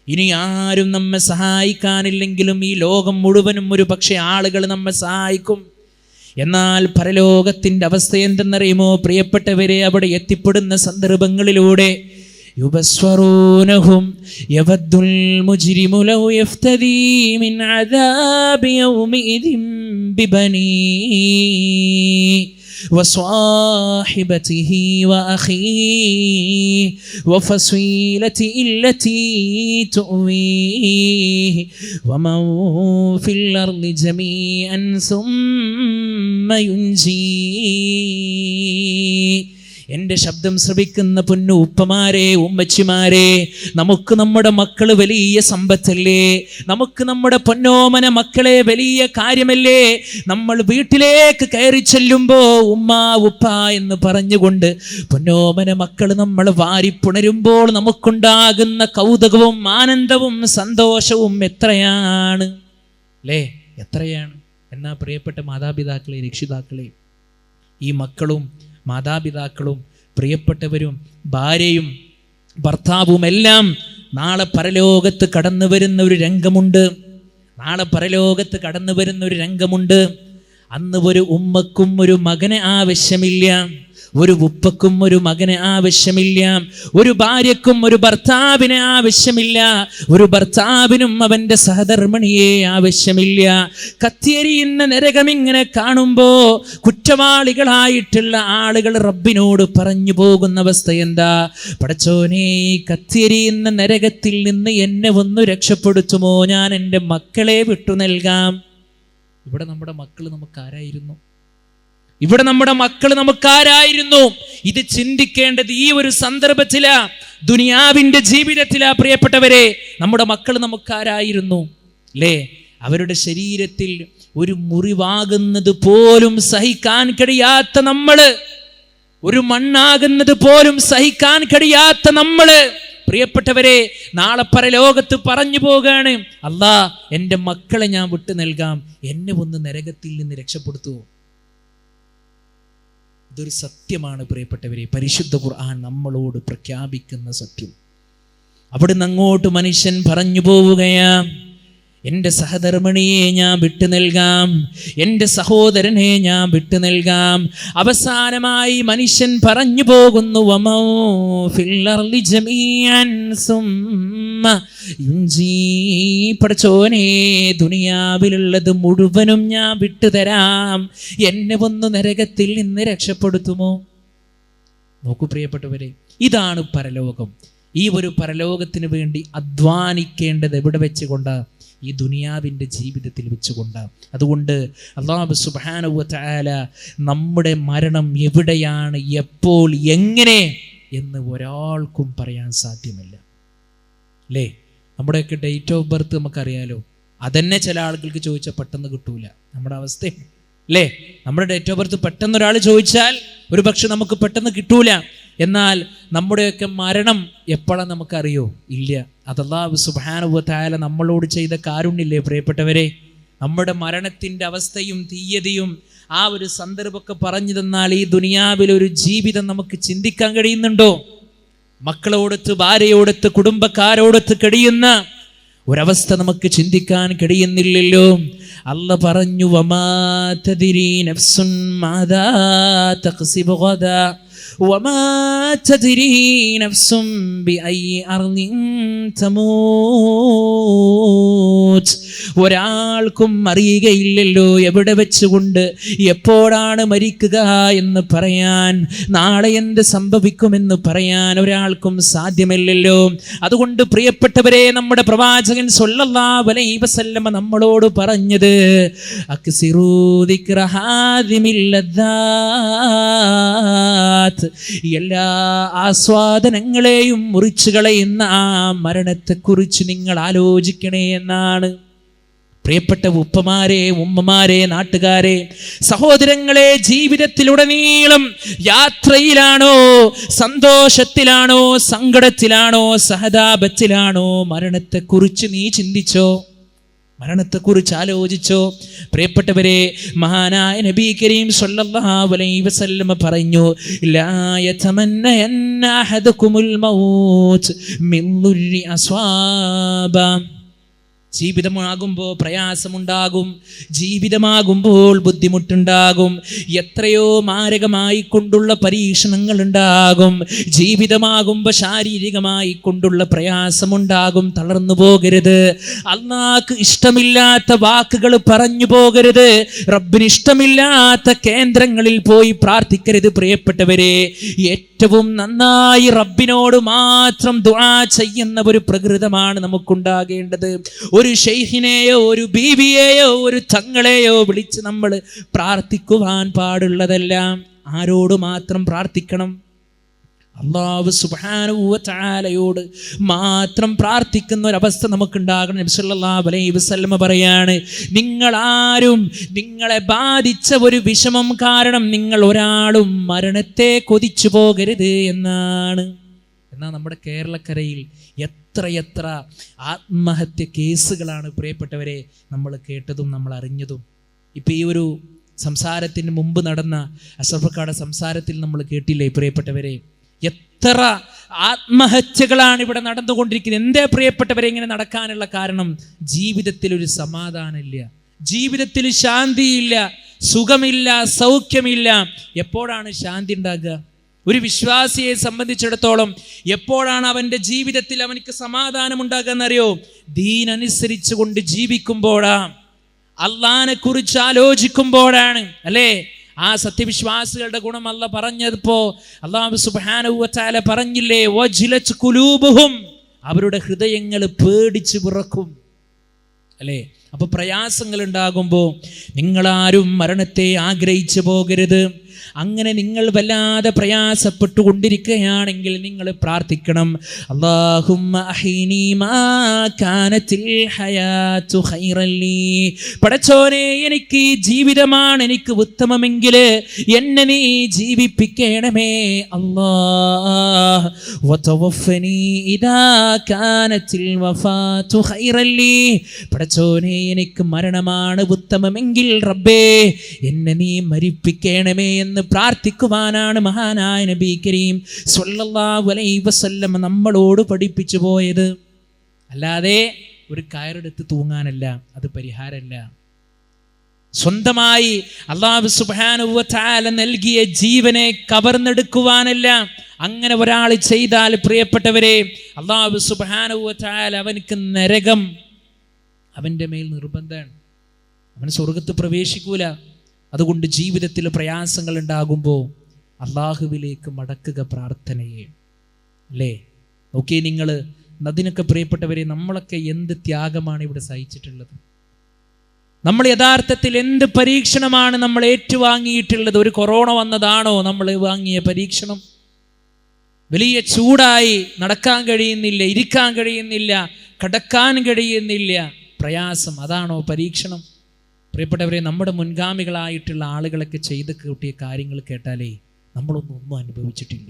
ഇനി ആരും നമ്മെ സഹായിക്കാനില്ലെങ്കിലും ഈ ലോകം മുഴുവനും ഒരു പക്ഷേ ആളുകൾ നമ്മെ സഹായിക്കും. എന്നാൽ പരലോകത്തിൻ്റെ അവസ്ഥ എന്തെന്നറിയുമോ പ്രിയപ്പെട്ടവരെ? അവിടെ എത്തിപ്പെടുന്ന സന്ദർഭങ്ങളിലൂടെ യുബസ്വറൂനഹും യവദ്ദുൽ മുജ്രിമു ലൗ യഫ്തദീ മിൻ അദാബി യൗമിഇദിൻ ബിബനീ وصاحبته وأخيه وفصيلته التي تؤويه ومن في الأرض جميعا ثم ينجيه. എൻ്റെ ശബ്ദം ശ്രവിക്കുന്ന പൊന്നു ഉപ്പമാരെ, ഉമ്മച്ചിമാരെ, നമുക്ക് നമ്മുടെ മക്കൾ വലിയ സമ്പത്തല്ലേ? നമുക്ക് നമ്മുടെ പൊന്നോമന മക്കളെ വലിയ കാര്യമല്ലേ? നമ്മൾ വീട്ടിലേക്ക് കയറി ചെല്ലുമ്പോൾ ഉമ്മ ഉപ്പ എന്ന് പറഞ്ഞുകൊണ്ട് പൊന്നോമന മക്കൾ നമ്മൾ വാരിപ്പുണരുമ്പോൾ നമുക്കുണ്ടാകുന്ന കൗതുകവും ആനന്ദവും സന്തോഷവും എത്രയാണ് അല്ലേ? എത്രയാണ്! എന്നാ പ്രിയപ്പെട്ട മാതാപിതാക്കളെ, രക്ഷിതാക്കളെ, ഈ മക്കളും മാതാപിതാക്കളും പ്രിയപ്പെട്ടവരും ഭാര്യയും ഭർത്താവും എല്ലാം നാളെ പരലോകത്ത് കടന്നു വരുന്ന ഒരു രംഗമുണ്ട്. അന്ന് ഒരു ഉമ്മക്കും ഒരു മകനെ ആവശ്യമില്ല, ഒരു ഉപ്പക്കും ഒരു മകനെ ആവശ്യമില്ല, ഒരു ഭാര്യക്കും ഒരു ഭർത്താവിനെ ആവശ്യമില്ല, ഒരു ഭർത്താവിനും അവൻ്റെ സഹധർമ്മിണിയെ ആവശ്യമില്ല. കത്തിയെരിയുന്ന നരകമിങ്ങനെ കാണുമ്പോ കുറ്റവാളികളായിട്ടുള്ള ആളുകൾ റബ്ബിനോട് പറഞ്ഞു പോകുന്ന അവസ്ഥ എന്താ? പടച്ചോനെ, കത്തിയെരിയുന്ന നരകത്തിൽ നിന്ന് എന്നെ ഒന്ന് രക്ഷപ്പെടുത്തുമോ? ഞാൻ എൻ്റെ മക്കളെ വിട്ടു നൽകാം. ഇവിടെ നമ്മുടെ മക്കൾ നമുക്കാരായിരുന്നു? ഇത് ചിന്തിക്കേണ്ടത് ഈ ഒരു സന്ദർഭത്തിലാ, ദുനിയാവിന്റെ ജീവിതത്തിലാ പ്രിയപ്പെട്ടവരെ. നമ്മുടെ മക്കൾ നമുക്കാരായിരുന്നു അല്ലേ? അവരുടെ ശരീരത്തിൽ ഒരു മുറിവാകുന്നത് പോലും സഹിക്കാൻ കഴിയാത്ത നമ്മള്, ഒരു മണ്ണാകുന്നത് പോലും സഹിക്കാൻ കഴിയാത്ത നമ്മള്, പ്രിയപ്പെട്ടവരെ, നാളെ പരലോകത്ത് പറഞ്ഞു പോകാണ്, അല്ലാ എൻ്റെ മക്കളെ ഞാൻ വിട്ടു നൽകാം, എന്നെ ഒന്ന് നരകത്തിൽ നിന്ന് രക്ഷപ്പെടുത്തുമോ? ഇതൊരു സത്യമാണ് പ്രിയപ്പെട്ടവരെ. പരിശുദ്ധ ഖുർആൻ നമ്മളോട് പ്രഖ്യാപിക്കുന്ന സത്യം. അവിടുന്ന് അങ്ങോട്ട് മനുഷ്യൻ പറഞ്ഞു പോവുകയാ, എൻ്റെ സഹധർമ്മിണിയെ ഞാൻ വിട്ടു നൽകാം, എൻ്റെ സഹോദരനെ ഞാൻ വിട്ടു നൽകാം. അവസാനമായി മനുഷ്യൻ പറഞ്ഞു പോകുന്നു, വമൗ ഫിൽ അർളി ജമീഅൻ സുമ്മ യുൻജീ. പടച്ചോനെ, ദുനിയാവിലുള്ളത് മുഴുവനും ഞാൻ വിട്ടുതരാം, എന്നെ ഒന്ന് നരകത്തിൽ നിന്ന് രക്ഷപ്പെടുത്തുമോ? നോക്കൂ പ്രിയപ്പെട്ടവരെ, ഇതാണ് പരലോകം. ഈ ഒരു പരലോകത്തിന് വേണ്ടി അധ്വാനിക്കേണ്ടത് എവിടെ വെച്ചുകൊണ്ടാ? ഈ ദുനിയാവിൻ്റെ ജീവിതത്തിൽ വെച്ചുകൊണ്ടാണ്. അതുകൊണ്ട് അല്ലാഹു സുബ്ഹാനഹു വ തആല നമ്മുടെ മരണം എവിടെയാണ്, എപ്പോൾ, എങ്ങനെ എന്ന് ഒരാൾക്കും പറയാൻ സാധ്യമല്ല അല്ലേ? നമ്മുടെയൊക്കെ ഡേറ്റ് ഓഫ് ബർത്ത് നമുക്കറിയാലോ. അതന്നെ ചില ആളുകൾക്ക് ചോദിച്ചാൽ പെട്ടെന്ന് കിട്ടൂല. നമ്മുടെ അവസ്ഥ അല്ലേ? നമ്മുടെ ഡേറ്റ് ഓഫ് ബർത്ത് പെട്ടെന്ന് ഒരാൾ ചോദിച്ചാൽ ഒരു പക്ഷെ നമുക്ക് പെട്ടെന്ന് കിട്ടൂല. എന്നാൽ നമ്മുടെയൊക്കെ മരണം എപ്പോഴാണ് നമുക്കറിയോ? ഇല്ല. അത് അല്ലാഹു സുബ്ഹാനഹു വ തആല നമ്മളോട് ചെയ്ത കാരുണ്യമില്ലേ പ്രിയപ്പെട്ടവരെ? നമ്മുടെ മരണത്തിൻ്റെ അവസ്ഥയും തീയതിയും ആ ഒരു സന്ദർഭമൊക്കെ പറഞ്ഞു തന്നാൽ ഈ ദുനിയാവിലൊരു ജീവിതം നമുക്ക് ചിന്തിക്കാൻ കഴിയുന്നുണ്ടോ? മക്കളോടൊത്ത്, ഭാര്യയോടൊത്ത്, കുടുംബക്കാരോടൊത്ത് കഴിയുന്ന ഒരവസ്ഥ നമുക്ക് ചിന്തിക്കാൻ കഴിയുന്നില്ലല്ലോ. അല്ലാഹ് പറഞ്ഞു, വമാ തദ്രി നഫ്സുൻ മാദാ തക്സിബു ഗദാ വമാ തദ്രി നഫ്സുൻ ബിഅയ്യി അർളിൻ തമൂത്. ഒരാൾക്കും അറിയുകയില്ലല്ലോ എവിടെ വെച്ചുകൊണ്ട് എപ്പോഴാണ് മരിക്കുക എന്ന് പറയാൻ, നാളെ എന്ത് സംഭവിക്കുമെന്ന് പറയാൻ ഒരാൾക്കും സാധ്യമല്ലല്ലോ. അതുകൊണ്ട് പ്രിയപ്പെട്ടവരെ, നമ്മുടെ പ്രവാചകൻ സ്വല്ലല്ലാഹു അലൈഹി വസല്ലമ നമ്മളോട് പറഞ്ഞത്, അക്സിറൂ ദിക്ര ഹാദിമിൽ ലദ്ദാത്ത്, എല്ലാ ആസ്വാദനങ്ങളെയും മുറിച്ചു കളയുന്ന ആ മരണത്തെക്കുറിച്ച് നിങ്ങൾ ആലോചിക്കണേ എന്നാണ്. പ്രിയപ്പെട്ട ഉപ്പമാരെ, ഉമ്മമാരെ, നാട്ടുകാരെ, സഹോദരങ്ങളെ, ജീവിതത്തിലുടനീളം യാത്രയിലാണോ, സന്തോഷത്തിലാണോ, സങ്കടത്തിലാണോ, സഹതാപത്തിലാണോ, മരണത്തെക്കുറിച്ച് നീ ചിന്തിച്ചോ? മരണത്തെക്കുറിച്ച് ആലോചിച്ചോ? പ്രിയപ്പെട്ടവരെ, മഹാനായ നബി കരീം സ്വല്ലല്ലാഹു അലൈഹി വസല്ലം പറഞ്ഞു, ലാ യതമന്നയന്ന അഹദുകുമുൽ മൗത്ത് മിൻ ദുർരി അസ്വാബ. ജീവിതമാകുമ്പോൾ പ്രയാസമുണ്ടാകും, ജീവിതമാകുമ്പോൾ ബുദ്ധിമുട്ടുണ്ടാകും, എത്രയോ മാരകമായി കൊണ്ടുള്ള പരീക്ഷണങ്ങൾ ഉണ്ടാകും, ജീവിതമാകുമ്പോൾ ശാരീരികമായി കൊണ്ടുള്ള പ്രയാസമുണ്ടാകും. തളർന്നു പോകരുത്. അല്ലാഹ്ക്ക് ഇഷ്ടമില്ലാത്ത വാക്കുകൾ പറഞ്ഞു പോകരുത്. റബ്ബിന് ഇഷ്ടമില്ലാത്ത കേന്ദ്രങ്ങളിൽ പോയി പ്രാർത്ഥിക്കരുത്. പ്രിയപ്പെട്ടവരെ, ഏറ്റവും നന്നായി റബ്ബിനോട് മാത്രം ദുആ ചെയ്യുന്ന ഒരു പ്രകൃതമാണ് നമുക്കുണ്ടാകേണ്ടത്. ഒരു ഷെയ്ഖിനെയോ ഒരു ബീവിയെയോ ഒരു തങ്ങളെയോ വിളിച്ച് നമ്മൾ പ്രാർത്ഥിക്കുവാൻ പാടുള്ളതെല്ലാം ആരോട് മാത്രം പ്രാർത്ഥിക്കണം? അല്ലാഹു സുബ്ഹാനഹു വ തആലയോട് മാത്രം പ്രാർത്ഥിക്കുന്ന ഒരവസ്ഥ നമുക്കുണ്ടാകണം. നബി സല്ലല്ലാഹു അലൈഹി വസല്ലം പറയാണ്, നിങ്ങളാരും നിങ്ങളെ ബാധിച്ച ഒരു വിഷമം കാരണം നിങ്ങൾ ഒരാളും മരണത്തെ കൊതിച്ചു പോകരുത് എന്നാണ്. എന്നാൽ നമ്മുടെ കേരളക്കരയിൽ എത്രയെത്ര ആത്മഹത്യ കേസുകളാണ് പ്രിയപ്പെട്ടവരെ നമ്മൾ കേട്ടതും നമ്മൾ അറിഞ്ഞതും. ഇപ്പം ഈ ഒരു സംസാരത്തിന് മുമ്പ് നടന്ന അഷ്റഫുക്കാടെ സംസാരത്തിൽ നമ്മൾ കേട്ടില്ലേ പ്രിയപ്പെട്ടവരെ, എത്ര ആത്മഹത്യകളാണ് ഇവിടെ നടന്നുകൊണ്ടിരിക്കുന്നത്. എന്തേ പ്രിയപ്പെട്ടവരെ ഇങ്ങനെ നടക്കാനുള്ള കാരണം? ജീവിതത്തിൽ ഒരു സമാധാനമില്ല, ജീവിതത്തിൽ ശാന്തിയില്ല, സുഖമില്ല, സൗഖ്യമില്ല. എപ്പോഴാണ് ശാന്തി ഉണ്ടാകുക? ഒരു വിശ്വാസിയെ സംബന്ധിച്ചിടത്തോളം എപ്പോഴാണ് അവൻ്റെ ജീവിതത്തിൽ അവനിക്ക് സമാധാനം ഉണ്ടാകുക എന്നറിയോ? ദീൻ അനുസരിച്ച് കൊണ്ട് ജീവിക്കുമ്പോഴാ, അള്ളാഹിനെ കുറിച്ച് ആലോചിക്കുമ്പോഴാണ്. അല്ലേ? ആ സത്യവിശ്വാസികളുടെ ഗുണം അല്ലാഹ് പറഞ്ഞപ്പോ അല്ലാഹു സുബ്ഹാനഹു വ തആല പറഞ്ഞില്ലേ, വജിലത് ഖുലൂബുഹും, അവരുടെ ഹൃദയങ്ങൾ പേടിച്ച് വിറക്കും. അല്ലേ? അപ്പൊ പ്രയാസങ്ങൾ ഉണ്ടാകുമ്പോൾ നിങ്ങളാരും മരണത്തെ ആഗ്രഹിച്ചു പോകരുത്. അങ്ങനെ നിങ്ങൾ വല്ലാതെ പ്രയാസപ്പെട്ടുകൊണ്ടിരിക്കുകയാണെങ്കിൽ നിങ്ങൾ പ്രാർത്ഥിക്കണം, അല്ലാഹുമ്മ അഹ്യിനി മാ കാനത്തിൽ ഹയാതു ഖൈറൻ ലീ, പടച്ചോനെ എനിക്ക് ജീവിതമാണ് എനിക്ക് ഉത്തമമെങ്കിൽ എന്നെ നീ ജീവിപ്പിക്കണമേ. അല്ലാഹ് വതവഫനി ഇദാ കാനത്തിൽ വഫാതു ഖൈറൻ ലീ, പടച്ചോനെ എനിക്ക് മരണമാണ് ഉത്തമമെങ്കിൽ റബ്ബേ എന്നെ നീ മരിപ്പിക്കണമേ എന്ന് പ്രാർത്ഥിക്കുവാനാണ് മഹാനായ നബി കരീം സ്വല്ലല്ലാഹു അലൈഹി വസല്ലം നമ്മളോട് പഠിപ്പിച്ചു പോയത്. അല്ലാതെ ഒരു കയറെടുത്ത് തൂങ്ങാനല്ല, അത് പരിഹാരമല്ല. സ്വന്തമായി അല്ലാഹു സുബ്ഹാനഹു വ തആല നൽകിയ ജീവനെ കവർന്നെടുക്കുവാനല്ല. അങ്ങനെ ഒരാൾ ചെയ്താൽ പ്രിയപ്പെട്ടവരെ, അല്ലാഹു സുബ്ഹാനഹു വ തആല അവനക്ക് നരകം അവൻ്റെ മേൽ നിർബന്ധമാണ്. അവൻ സ്വർഗത്ത് പ്രവേശിക്കൂല. അതുകൊണ്ട് ജീവിതത്തിൽ പ്രയാസങ്ങൾ ഉണ്ടാകുമ്പോൾ അള്ളാഹുവിലേക്ക് മടക്കുക പ്രാർത്ഥനയെ. അല്ലേ? നോക്കിയേ നിങ്ങൾ, അതിനൊക്കെ പ്രിയപ്പെട്ടവരെ നമ്മളൊക്കെ എന്ത് ത്യാഗമാണ് ഇവിടെ സഹിച്ചിട്ടുള്ളത്. നമ്മൾ യഥാർത്ഥത്തിൽ എന്ത് പരീക്ഷണമാണ് നമ്മൾ ഏറ്റുവാങ്ങിയിട്ടുള്ളത്? ഒരു കൊറോണ വന്നതാണോ നമ്മൾ വാങ്ങിയ പരീക്ഷണം? വലിയ ചൂടായി നടക്കാൻ കഴിയുന്നില്ല, ഇരിക്കാൻ കഴിയുന്നില്ല, കിടക്കാൻ കഴിയുന്നില്ല, പ്രയാസം, അതാണോ പരീക്ഷണം? പ്രിയപ്പെട്ടവരെ, നമ്മുടെ മുൻഗാമികളായിട്ടുള്ള ആളുകളൊക്കെ ചെയ്ത് കൂട്ടിയ കാര്യങ്ങൾ കേട്ടാലേ നമ്മളൊന്നും അനുഭവിച്ചിട്ടില്ല.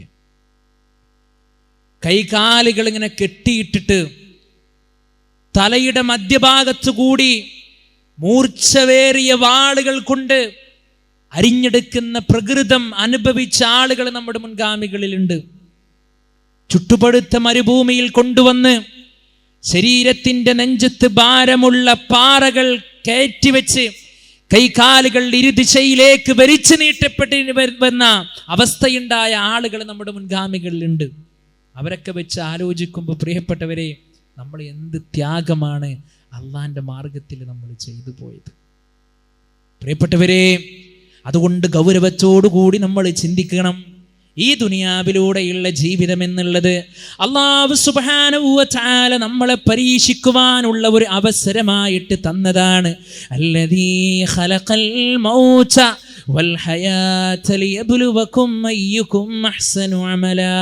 കൈകാലുകൾ ഇങ്ങനെ കെട്ടിയിട്ടിട്ട് തലയുടെ മധ്യഭാഗത്തു കൂടി മൂർച്ചവേറിയ വാളുകൾ കൊണ്ട് അരിഞ്ഞെടുക്കുന്ന പ്രകൃതം അനുഭവിച്ച ആളുകൾ നമ്മുടെ മുൻഗാമികളിലുണ്ട്. ചുട്ടുപഴുത്ത മരുഭൂമിയിൽ കൊണ്ടുവന്ന് ശരീരത്തിന്റെ നെഞ്ചത്ത് ഭാരമുള്ള പാറകൾ കയറ്റിവെച്ച് കൈകാലുകൾ ഇരുദിശയിലേക്ക് വലിച്ചു നീട്ടപ്പെട്ട് വന്ന അവസ്ഥയുണ്ടായ ആളുകൾ നമ്മുടെ മുൻഗാമികളിലുണ്ട്. അവരൊക്കെ വെച്ച് ആലോചിക്കുമ്പോൾ പ്രിയപ്പെട്ടവരെ, നമ്മൾ എന്ത് ത്യാഗമാണ് അള്ളാന്റെ മാർഗത്തിൽ നമ്മൾ ചെയ്തു പോയത്. പ്രിയപ്പെട്ടവരെ, അതുകൊണ്ട് ഗൗരവത്തോടുകൂടി നമ്മൾ ചിന്തിക്കണം. ഈ ദുനിയാവിലൂടെയുള്ള ജീവിതം എന്നുള്ളത് അല്ലാഹു സുബ്ഹാനഹു വ തആല നമ്മളെ പരീക്ഷിക്കുവാനുള്ള ഒരു അവസരമായിട്ട് തന്നതാണ്. അല്ലദീ ഖലഖൽ മൗത വൽ ഹയാത ലിയബ്ലുവകും അയ്യുകും അഹ്സനു അമലാ,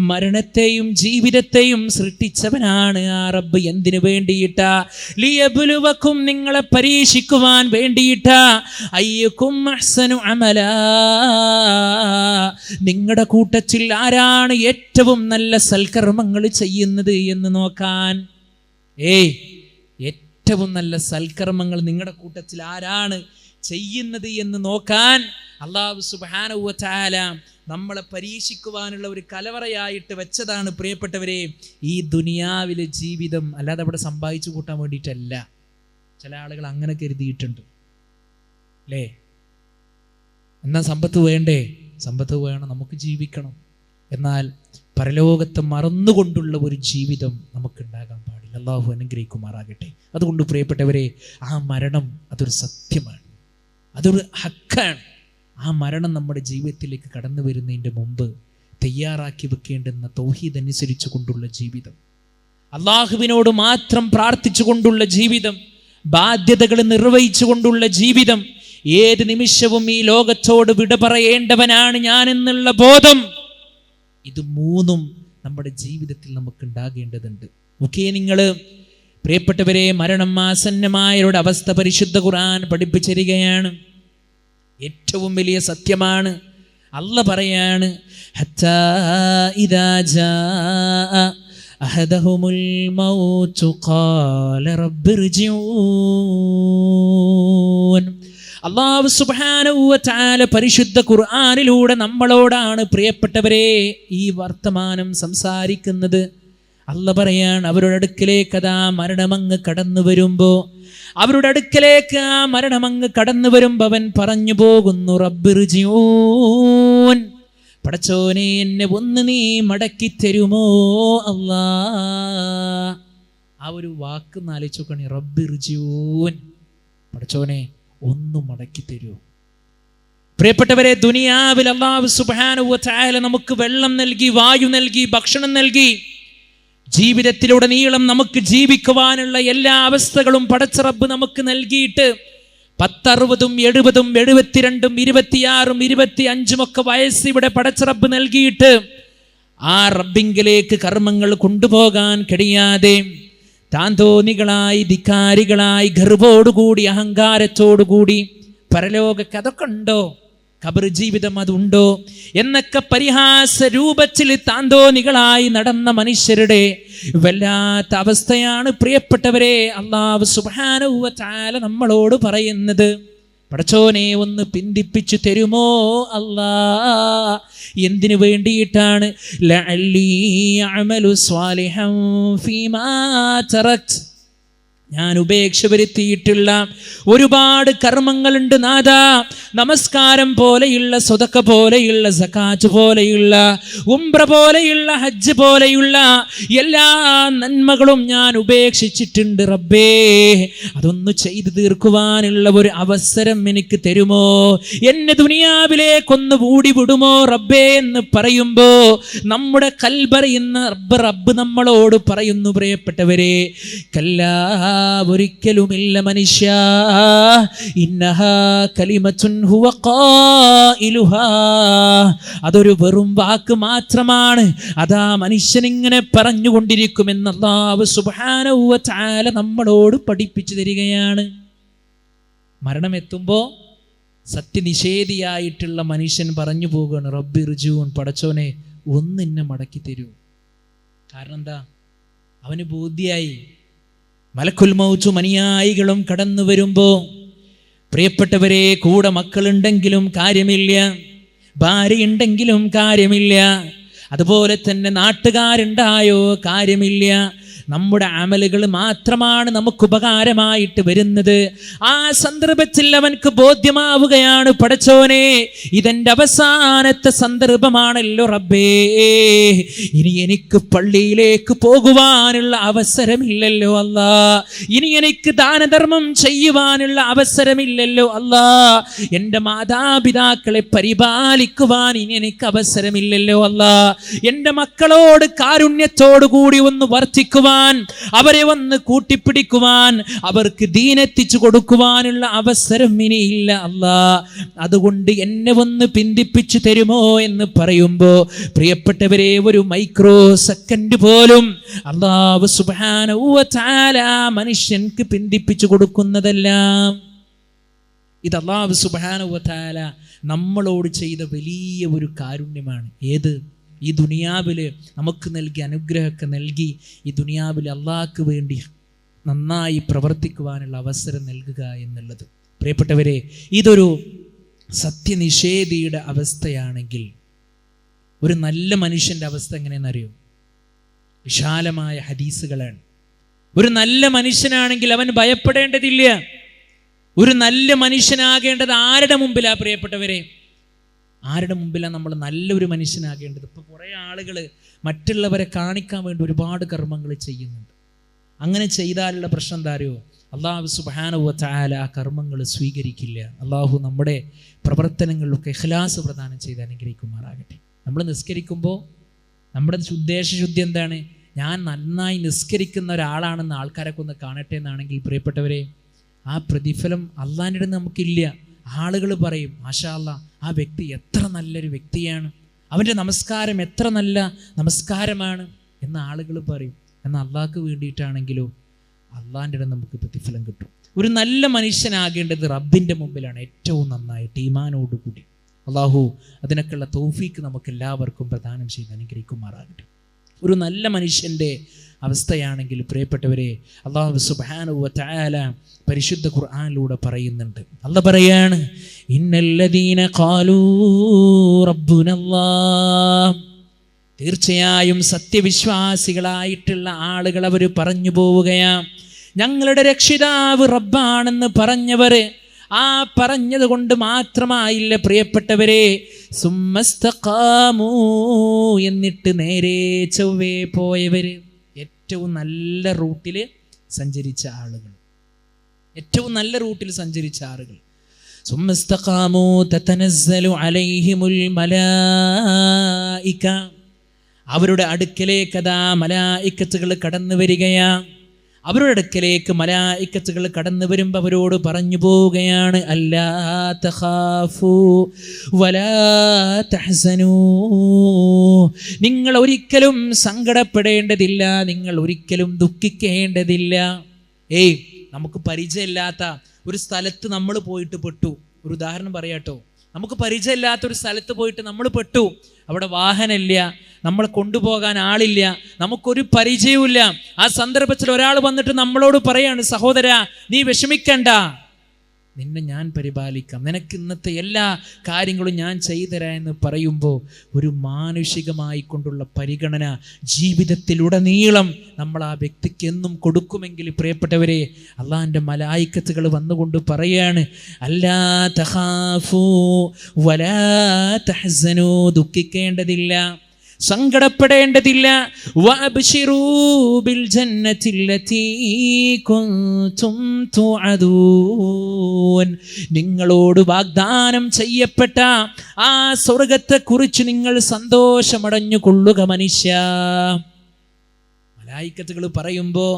മരണത്തെയും ജീവിതത്തെയും സൃഷ്ടിച്ചവനാണ് ആ റബ്ബ്. എന്തിനു വേണ്ടിയിട്ടാ? ലിയബ്ലുവകും, നിങ്ങളെ പരീക്ഷിക്കുവാൻ വേണ്ടിയിട്ടാ. അയ്യുകും അഹ്സനു അമലാ, നിങ്ങളുടെ കൂട്ടത്തിൽ ആരാണ് ഏറ്റവും നല്ല സൽക്കർമ്മങ്ങൾ ചെയ്യുന്നത് എന്ന് നോക്കാൻ. ഏറ്റവും നല്ല സൽക്കർമ്മങ്ങൾ നിങ്ങളുടെ കൂട്ടത്തിൽ ആരാണ് ചെയ്യുന്നത് എന്ന് നോക്കാൻ അല്ലാഹു സുബ്ഹാനഹു വ തആല നമ്മളെ പരീക്ഷിക്കുവാനുള്ള ഒരു കലവറയായിട്ട് വെച്ചതാണ് പ്രിയപ്പെട്ടവരെ ഈ ദുനിയാവിലെ ജീവിതം. അല്ലാതെ അവിടെ സമ്പാദിച്ചു കൂട്ടാൻ വേണ്ടിയിട്ടല്ല. ചില ആളുകൾ അങ്ങനെ കരുതിയിട്ടുണ്ട് അല്ലേ. എന്നാൽ സമ്പത്ത് വേണ്ടേ? സമ്പത്ത് വേണം, നമുക്ക് ജീവിക്കണം. എന്നാൽ പരലോകത്തെ മറന്നുകൊണ്ടുള്ള ഒരു ജീവിതം നമുക്കുണ്ടാകാൻ പാടില്ല. അള്ളാഹു അനുഗ്രഹിക്കുമാറാകട്ടെ. അതുകൊണ്ട് പ്രിയപ്പെട്ടവരെ, ആ മരണം അതൊരു സത്യമാണ്, അതൊരു ഹക്കാണ്. ആ മരണം നമ്മുടെ ജീവിതത്തിലേക്ക് കടന്നു വരുന്നതിൻ്റെ മുമ്പ് തയ്യാറാക്കി വെക്കേണ്ടുന്ന തൗഹീദ് അനുസരിച്ചു കൊണ്ടുള്ള ജീവിതം, അള്ളാഹുവിനോട് മാത്രം പ്രാർത്ഥിച്ചു കൊണ്ടുള്ള ജീവിതം, ബാധ്യതകൾ നിർവഹിച്ചു കൊണ്ടുള്ള ജീവിതം, ഏത് നിമിഷവും ഈ ലോകത്തോട് വിട പറയേണ്ടവനാണ് ഞാൻ എന്നുള്ള ബോധം, ഇത് മൂന്നും നമ്മുടെ ജീവിതത്തിൽ നമുക്ക് ഉണ്ടാകേണ്ടതുണ്ട്. ഓക്കെ, നിങ്ങൾ പ്രിയപ്പെട്ടവരെ, മരണം ആസന്നമായവരുടെ അവസ്ഥ പരിശുദ്ധ ഖുർആൻ പഠിപ്പിച്ചിരിക്കുകയാണ്. ഏറ്റവും വലിയ സത്യമാണ്. അല്ലാഹ് പറയാണ്, ഹത്താ ഇദാ ജാഅ അഹദഹുമുൽ മൗതു ഖാല റബ്ബിർജിഊൻ. അല്ലാഹു സുബ്ഹാനഹു വ തആല പരിശുദ്ധ ഖുർആനിലൂടെ നമ്മളോടാണ് പ്രിയപ്പെട്ടവരെ ഈ വർത്തമാനം സംസാരിക്കുന്നത്. അല്ലാഹ് പറയാണ്, അവരുടെ അടുക്കിലേക്ക് അതാ മരണമങ്ങ് കടന്നു വരുമ്പോ, അവരുടെ അടുക്കലേക്ക് ആ മരണമങ്ങ് കടന്നു വരുമ്പോ അവൻ പറഞ്ഞു പോകുന്നു, റബ്ബിർജിഊൻ, പടച്ചോനെ എന്നെ ഒന്ന് നീ മടക്കി തരുമോ അല്ലാ. ആ ഒരു വാക്ക് ആലോചിച്ച് നോക്കണേ, റബ്ബിർജിഊൻ, പടച്ചോനെ ഒന്ന് മടക്കി തരൂ. പ്രിയപ്പെട്ടവരെ, ദുനിയാവിൽ അല്ലാഹു സുബ്ഹാനഹു വ തആല നമുക്ക് വെള്ളം നൽകി, വായു നൽകി, ഭക്ഷണം നൽകി, ജീവിതത്തിലുടനീളം നമുക്ക് ജീവിക്കുവാനുള്ള എല്ലാ അവസ്ഥകളും പടച്ച റബ്ബ് നമുക്ക് നൽകിയിട്ട് 10, 60, 70, 72, 26, 25 വയസ്സ് ഇവിടെ പടച്ച റബ്ബ് നൽകിയിട്ട് ആ റബ്ബിങ്കിലേക്ക് കർമ്മങ്ങൾ കൊണ്ടുപോകാൻ കഴിയാതെ താന്തോന്നികളായി, ധിക്കാരികളായി, ഗർവോടുകൂടി, അഹങ്കാരത്തോടുകൂടി പരലോകക്ക് അതൊക്കെ ഉണ്ടോ, ഖബർ ജീവിതം അതുണ്ടോ എന്നൊക്കെ പരിഹാസ രൂപത്തിൽ താന്തോന്നികളായി നടന്ന മനുഷ്യരുടെ വല്ലാത്ത അവസ്ഥയാണ് പ്രിയപ്പെട്ടവരെ അല്ലാഹു സുബ്ഹാനഹു വ തആല നമ്മളോട് പറയുന്നത്. പടച്ചോനെ ഒന്ന് പിന്തിപ്പിച്ചു തരുമോ അല്ലാ. എന്തിനു വേണ്ടിയിട്ടാണ്? ലഅല്ലി അഅമലു സ്വാലിഹൻ ഫീമാ തറക്ത്, ഞാൻ ഉപേക്ഷ വരുത്തിയിട്ടുള്ള ഒരുപാട് കർമ്മങ്ങളുണ്ട് നാഥാ. നമസ്കാരം പോലെയുള്ള, സ്വതക്ക പോലെയുള്ള, സകാത്ത് പോലെയുള്ള, ഉംറ പോലെയുള്ള, ഹജ്ജ് പോലെയുള്ള എല്ലാ നന്മകളും ഞാൻ ഉപേക്ഷിച്ചിട്ടുണ്ട് റബ്ബേ. അതൊന്ന് ചെയ്തു തീർക്കുവാനുള്ള ഒരു അവസരം എനിക്ക് തരുമോ? എന്നെ ദുനിയാവിലേക്കൊന്ന് കൂടി വിടുമോ റബ്ബേ എന്ന് പറയുമ്പോ നമ്മുടെ കൽബറിയുന്ന റബ്ബ് നമ്മളോട് പറയുന്നു, പ്രിയപ്പെട്ടവരെ, കല്ലാ, ഒരിക്കലുമില്ല മനുഷ്യ, ഇന്നഹാ കലിമത്തുൻ ഹുവ ഖായിലുഹാ, അതൊരു വെറും വാക്ക് മാത്രമാണ്. അതാ മനുഷ്യനിങ്ങനെ പറഞ്ഞുകൊണ്ടിരിക്കുമെന്ന് അല്ലാഹു സുബ്ഹാനഹു വ തആല നമ്മളോട് പഠിപ്പിച്ചു തരികയാണ്. മരണമെത്തുമ്പോൾ സത്യനിഷേധിയായിട്ടുള്ള മനുഷ്യൻ പറഞ്ഞു പോകുകയാണ്, റബ്ബിർജിഊൻ, പടച്ചോനെ ഒന്ന് എന്നെ മടക്കി തരൂ. കാരണം എന്താ? അവന് ബോധ്യായി മലക്കുൽ മൗത്ത് അനുയായികളും കടന്നു വരുമ്പോ, പ്രിയപ്പെട്ടവരെ, കൂടെ മക്കളുണ്ടെങ്കിലും കാര്യമില്ല, ഭാര്യയുണ്ടെങ്കിലും കാര്യമില്ല, അതുപോലെ തന്നെ നാട്ടുകാരുണ്ടായോ കാര്യമില്ല, നമ്മുടെ അമലുകൾ മാത്രമാണ് നമുക്ക് ഉപകാരമായിട്ട് വരുന്നത്. ആ സന്ദർഭത്തിൽ അവൻക്ക് ബോധ്യമാവുകയാണ്, പടച്ചോനെ ഇതെന്റെ അവസാനത്തെ സന്ദർഭമാണല്ലോ റബ്ബേ, ഇനി എനിക്ക് പള്ളിയിലേക്ക് പോകുവാനുള്ള അവസരമില്ലല്ലോ അല്ലാ, ഇനി എനിക്ക് ദാനധർമ്മം ചെയ്യുവാനുള്ള അവസരമില്ലല്ലോ അല്ലാ, എൻ്റെ മാതാപിതാക്കളെ പരിപാലിക്കുവാൻ ഇനി എനിക്ക് അവസരമില്ലല്ലോ അല്ലാ, എൻ്റെ മക്കളോട് കാരുണ്യത്തോടു കൂടി ഒന്ന് വർത്തിക്കുവാൻ, അവരെ വന്ന് കൂട്ടിപ്പിടിക്കുവാൻ, അവർക്ക് ദീനെത്തിച്ചു കൊടുക്കുവാനുള്ള അവസരം ഇനിയില്ല അല്ലാ, അതുകൊണ്ട് എന്നെ ഒന്ന് പിന്തിപ്പിച്ചു തരുമോ എന്ന് പറയുമ്പോ, പ്രിയപ്പെട്ടവരെ, ഒരു മൈക്രോ സെക്കൻഡ് പോലും അല്ലാഹു സുബ്ഹാനഹു വ തആല മനുഷ്യൻക്ക് പിന്തിപ്പിച്ചു കൊടുക്കുന്നതെല്ലാം ഇത് അല്ലാഹു സുബ്ഹാനഹു വ തആല നമ്മളോട് ചെയ്ത വലിയ ഒരു കാരുണ്യമാണ്. ഏത്? ഈ ദുനിയാവിൽ നമുക്ക് നൽകിയ അനുഗ്രഹമൊക്കെ നൽകി ഈ ദുനിയാവിൽ അള്ളാഹ്ക്ക് വേണ്ടി നന്നായി പ്രവർത്തിക്കുവാനുള്ള അവസരം നൽകുക എന്നുള്ളത്. പ്രിയപ്പെട്ടവരെ, ഇതൊരു സത്യനിഷേധിയുടെ അവസ്ഥയാണെങ്കിൽ ഒരു നല്ല മനുഷ്യൻ്റെ അവസ്ഥ എങ്ങനെയെന്നറിയോ? വിശാലമായ ഹദീസുകളാണ്. ഒരു നല്ല മനുഷ്യനാണെങ്കിൽ അവൻ ഭയപ്പെടേണ്ടതില്ല. ഒരു നല്ല മനുഷ്യനാകേണ്ടത് ആരുടെ മുമ്പിലാ പ്രിയപ്പെട്ടവരെ? ആരുടെ മുമ്പിലാണ് നമ്മൾ നല്ലൊരു മനുഷ്യനാകേണ്ടത്? ഇപ്പോൾ കുറേ ആളുകൾ മറ്റുള്ളവരെ കാണിക്കാൻ വേണ്ടി ഒരുപാട് കർമ്മങ്ങൾ ചെയ്യുന്നുണ്ട്. അങ്ങനെ ചെയ്താലുള്ള പ്രശ്നം എന്താ അറിയോ? അള്ളാഹു സുബ്ഹാനഹു വ തആല ആ കർമ്മങ്ങൾ സ്വീകരിക്കില്ല. അള്ളാഹു നമ്മുടെ പ്രവർത്തനങ്ങളിലൊക്കെ ഇഖ്ലാസ് പ്രദാനം ചെയ്ത് അനുഗ്രഹിക്കുമാറാകട്ടെ. നമ്മൾ നിസ്കരിക്കുമ്പോൾ നമ്മുടെ ഉദ്ദേശശുദ്ധി എന്താണ്? ഞാൻ നന്നായി നിസ്കരിക്കുന്ന ഒരാളാണെന്ന് ആൾക്കാരൊക്കെ ഒന്ന് കാണട്ടെ എന്നാണെങ്കിൽ പ്രിയപ്പെട്ടവരെ, ആ പ്രതിഫലം അള്ളാഹിൻ്റെ അടുത്ത് നമുക്കില്ല. ആളുകൾ പറയും, മാഷാ അല്ലാഹ്, ആ വ്യക്തി എത്ര നല്ലൊരു വ്യക്തിയാണ്, അവൻ്റെ നമസ്കാരം എത്ര നല്ല നമസ്കാരമാണ് എന്ന് ആളുകൾ പറയും. എന്നാൽ അള്ളാഹ്ക്ക് വേണ്ടിയിട്ടാണെങ്കിലോ അള്ളാഹിൻ്റെ അടുത്ത് നമുക്ക് പ്രതിഫലം കിട്ടും. ഒരു നല്ല മനുഷ്യനാകേണ്ടത് റബ്ബിൻ്റെ മുമ്പിലാണ് ഏറ്റവും നന്നായിട്ട് ഈമാനോടുകൂടി. അള്ളാഹു അതിനൊക്കെയുള്ള തൗഫീക്ക് നമുക്ക് എല്ലാവർക്കും പ്രദാനം ചെയ്ത് അനുഗ്രഹിക്കുമാറാകട്ടെ. ഒരു നല്ല മനുഷ്യൻ്റെ അവസ്ഥയാണെങ്കിൽ പ്രിയപ്പെട്ടവരെ, അല്ലാഹു സുബ്ഹാനഹു വ തആല പരിശുദ്ധ ഖുർആനിലൂടെ പറയുന്നുണ്ട്. അല്ലാഹ് പറയാണ്, ഇന്നല്ലദീന ഖാലൂ റബ്ബുനല്ലാഹ്, തീർച്ചയായും സത്യവിശ്വാസികളായിട്ടുള്ള ആളുകൾ അവർ പറഞ്ഞു പോവുകയാ, ഞങ്ങളുടെ രക്ഷിതാവ് റബ്ബാണെന്ന് പറഞ്ഞവർ, ആ പറഞ്ഞത് കൊണ്ട് മാത്രമായില്ല പ്രിയപ്പെട്ടവരെ, സുമ്മസ്തഖാമൂ, എന്നിട്ട് നേരെ ചൊവ്വേ പോയവർ, ഏറ്റവും നല്ല റൂട്ടിൽ സഞ്ചരിച്ച ആളുകൾ, ഏറ്റവും നല്ല റൂട്ടിൽ സഞ്ചരിച്ച ആളുകൾ. സുമ്മസ്തഖാമൂ തതനസ്സലു അലൈഹിമുൽ മലായിക, അവരുടെ അടുക്കലേക്ക് അതാ മലായിക്കത്തുകൾ കടന്നു വരികയാ. അവരുടെ അടുക്കലേക്ക് മലായിക്കത്തുകൾ കടന്നു വരുമ്പോൾ അവരോട് പറഞ്ഞു പോവുകയാണ്, അല്ലാ തഖാഫൂ വലാ തഹ്സനൂ, നിങ്ങൾ ഒരിക്കലും സങ്കടപ്പെടേണ്ടതില്ല, നിങ്ങൾ ഒരിക്കലും ദുഃഖിക്കേണ്ടതില്ല. നമുക്ക് പരിചയമില്ലാത്ത ഒരു സ്ഥലത്ത് നമ്മൾ പോയിട്ട് പെട്ടു. ഒരു ഉദാഹരണം പറയാട്ടോ, നമുക്ക് പരിചയമില്ലാത്ത ഒരു സ്ഥലത്ത് പോയിട്ട് നമ്മൾ പെട്ടു. അവിടെ വാഹനമില്ല, നമ്മളെ കൊണ്ടുപോകാൻ ആളില്ല, നമുക്കൊരു പരിചയവുമില്ല. ആ സന്ദർഭത്തിൽ ഒരാൾ വന്നിട്ട് നമ്മളോട് പറയാണ്, സഹോദരാ നീ വിഷമിക്കണ്ട, നിന്നെ ഞാൻ പരിപാലിക്കാം, നിനക്ക് ഇന്നത്തെ എല്ലാ കാര്യങ്ങളും ഞാൻ ചെയ്തുതരാം എന്ന് പറയുമ്പോൾ ഒരു മാനുഷികമായി കൊണ്ടുള്ള പരിഗണന ജീവിതത്തിലുടനീളം നമ്മൾ ആ വ്യക്തിക്ക് എന്നും കൊടുക്കുമെങ്കിൽ പ്രിയപ്പെട്ടവരെ, അള്ളാഹിൻ്റെ മലായിക്കത്തുകൾ വന്നുകൊണ്ട് പറയാണ്, അല്ലാ തഖാഫൂ വലാ തഹ്സനൂ, ദുഃഖിക്കേണ്ടതില്ല, സങ്കടപ്പെടേണ്ടതില്ല. വഅബ്ശിറൂ ബിൽ ജന്നത്തില്ലതീ കുൻതും തുഅദൂൻ, നിങ്ങളോട് വാഗ്ദാനം ചെയ്യപ്പെട്ട ആ സ്വർഗത്തെക്കുറിച്ച് നിങ്ങൾ സന്തോഷമടഞ്ഞു കൊള്ളുക മനുഷ്യ. മലായിക്കത്തുകൾ പറയുമ്പോൾ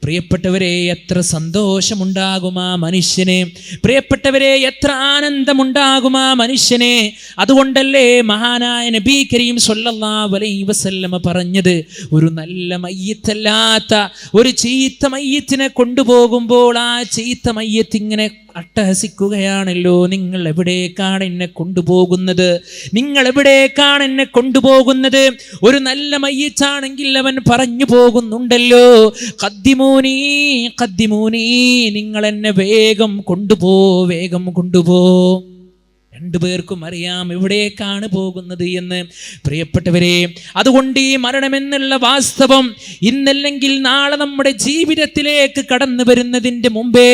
പ്രിയപ്പെട്ടവരെ എത്ര സന്തോഷമുണ്ടാകും ആ മനുഷ്യനെ, പ്രിയപ്പെട്ടവരെ എത്ര ആനന്ദമുണ്ടാകും ആ മനുഷ്യനെ. അതുകൊണ്ടല്ലേ മഹാനായ നബി കരീം സ്വല്ലല്ലാഹു അലൈഹി വസല്ലമ പറഞ്ഞത്, ഒരു നല്ല മയ്യിത്തല്ലാത്ത ഒരു ചീത്ത മയ്യിത്തിനെ കൊണ്ടുപോകുമ്പോൾ ആ ചീത്ത മയ്യിത്ത് ഇങ്ങനെ അട്ടഹസിക്കുകയാണല്ലോ, നിങ്ങൾ എവിടേക്കാണ് എന്നെ കൊണ്ടുപോകുന്നത്, നിങ്ങൾ എവിടേക്കാണ് എന്നെ കൊണ്ടുപോകുന്നത്. ഒരു നല്ല മയ്യിത്താണെങ്കിൽ അവൻ പറഞ്ഞു പോകുന്നുണ്ടല്ലോ, ഖദ്ദിമൂനി ഖദ്ദിമൂനി, നിങ്ങൾ എന്നെ വേഗം കൊണ്ടുപോ, വേഗം കൊണ്ടുപോ. രണ്ടുപേർക്കും അറിയാം എവിടേക്കാണ് പോകുന്നത് എന്ന് പ്രിയപ്പെട്ടവരെ. അതുകൊണ്ട് ഈ മരണമെന്നുള്ള വാസ്തവം ഇന്നല്ലെങ്കിൽ നാളെ നമ്മുടെ ജീവിതത്തിലേക്ക് കടന്നു വരുന്നതിൻ്റെ മുമ്പേ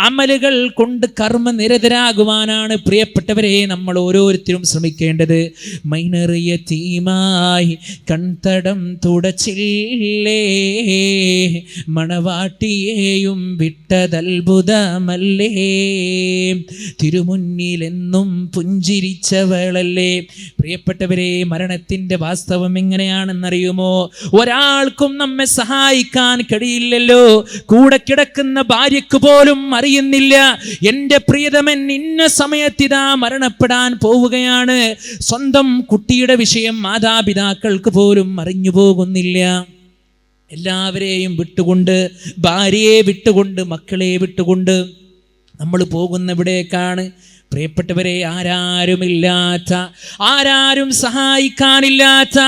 അമലുകൾ കൊണ്ട് കർമ്മനിരതരാകുവാനാണ് പ്രിയപ്പെട്ടവരെ നമ്മൾ ഓരോരുത്തരും ശ്രമിക്കേണ്ടത്. മൈനറിയ തീമായി കൺതടം തുടച്ചില്ലേ, മണവാട്ടിയെയും വിട്ടതത്ഭുതമല്ലേ, തിരുമുന്നിലെന്നും പുഞ്ചിരിച്ചവളല്ലേ. പ്രിയപ്പെട്ടവരെ, മരണത്തിന്റെ വാസ്തവം എങ്ങനെയാണെന്നറിയുമോ? ഒരാൾക്കും നമ്മെ സഹായിക്കാൻ കഴിയില്ലല്ലോ. കൂടെ കിടക്കുന്ന ഭാര്യയ്ക്ക് പോലും അറിയുന്നില്ല എൻ്റെ പ്രിയതമൻ ഇന്ന സമയത്തിതാ മരണപ്പെടാൻ പോവുകയാണ്. സ്വന്തം കുട്ടിയുടെ വിഷയം മാതാപിതാക്കൾക്ക് പോലും അറിഞ്ഞു പോകുന്നില്ല. എല്ലാവരെയും വിട്ടുകൊണ്ട്, ഭാര്യയെ വിട്ടുകൊണ്ട്, മക്കളെ വിട്ടുകൊണ്ട് നമ്മൾ പോകുന്ന എവിടേക്കാണ്? പ്രിയപ്പെട്ടവരെ, ആരാരുമില്ലാത്ത, ആരാരും സഹായിക്കാനില്ലാത്ത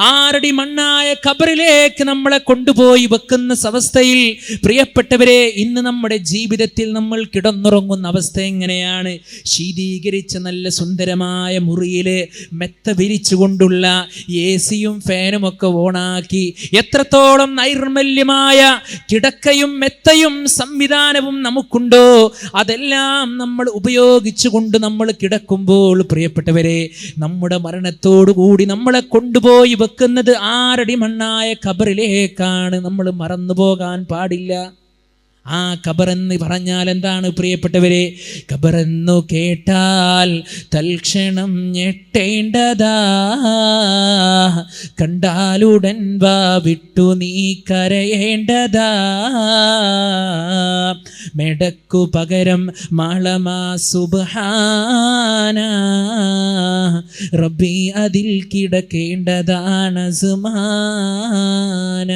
6 അടി മണ്ണായ ഖബറിലേക്ക് നമ്മളെ കൊണ്ടുപോയി വെക്കുന്ന അവസ്ഥയിൽ പ്രിയപ്പെട്ടവരെ, ഇന്ന് നമ്മുടെ ജീവിതത്തിൽ നമ്മൾ കിടന്നുറങ്ങുന്ന അവസ്ഥ എങ്ങനെയാണ്? ശീതീകരിച്ച നല്ല സുന്ദരമായ മുറിയിൽ മെത്ത വിരിച്ചുകൊണ്ടുള്ള AC-യും ഫാനും ഒക്കെ ഓണാക്കി എത്രത്തോളം നൈർമല്യമായ കിടക്കയും മെത്തയും സംവിധാനവും നമുക്കുണ്ടോ അതെല്ലാം നമ്മൾ ഉപയോഗിച്ചു കൊണ്ട് നമ്മൾ കിടക്കുമ്പോൾ പ്രിയപ്പെട്ടവരെ, നമ്മുടെ മരണത്തോടുകൂടി നമ്മളെ കൊണ്ടുപോയി വെക്കുന്നത് 6 അടി മണ്ണായ ഖബറിലേക്കാണ്. നമ്മൾ മറന്നു പോകാൻ പാടില്ല. ആ ഖബറെന്ന് പറഞ്ഞാൽ എന്താണ് പ്രിയപ്പെട്ടവരെ? ഖബറെന്നു കേട്ടാൽ തൽക്ഷണം ഞെട്ടേണ്ടതാ, കണ്ടാലുടൻ വാ വിട്ടു നീ കരയേണ്ടതാ, മെടക്കു പകരം മാളമാ സുബ്ഹാന, റബ്ബി അതിൽ കിടക്കേണ്ടതാണ് സുമാന.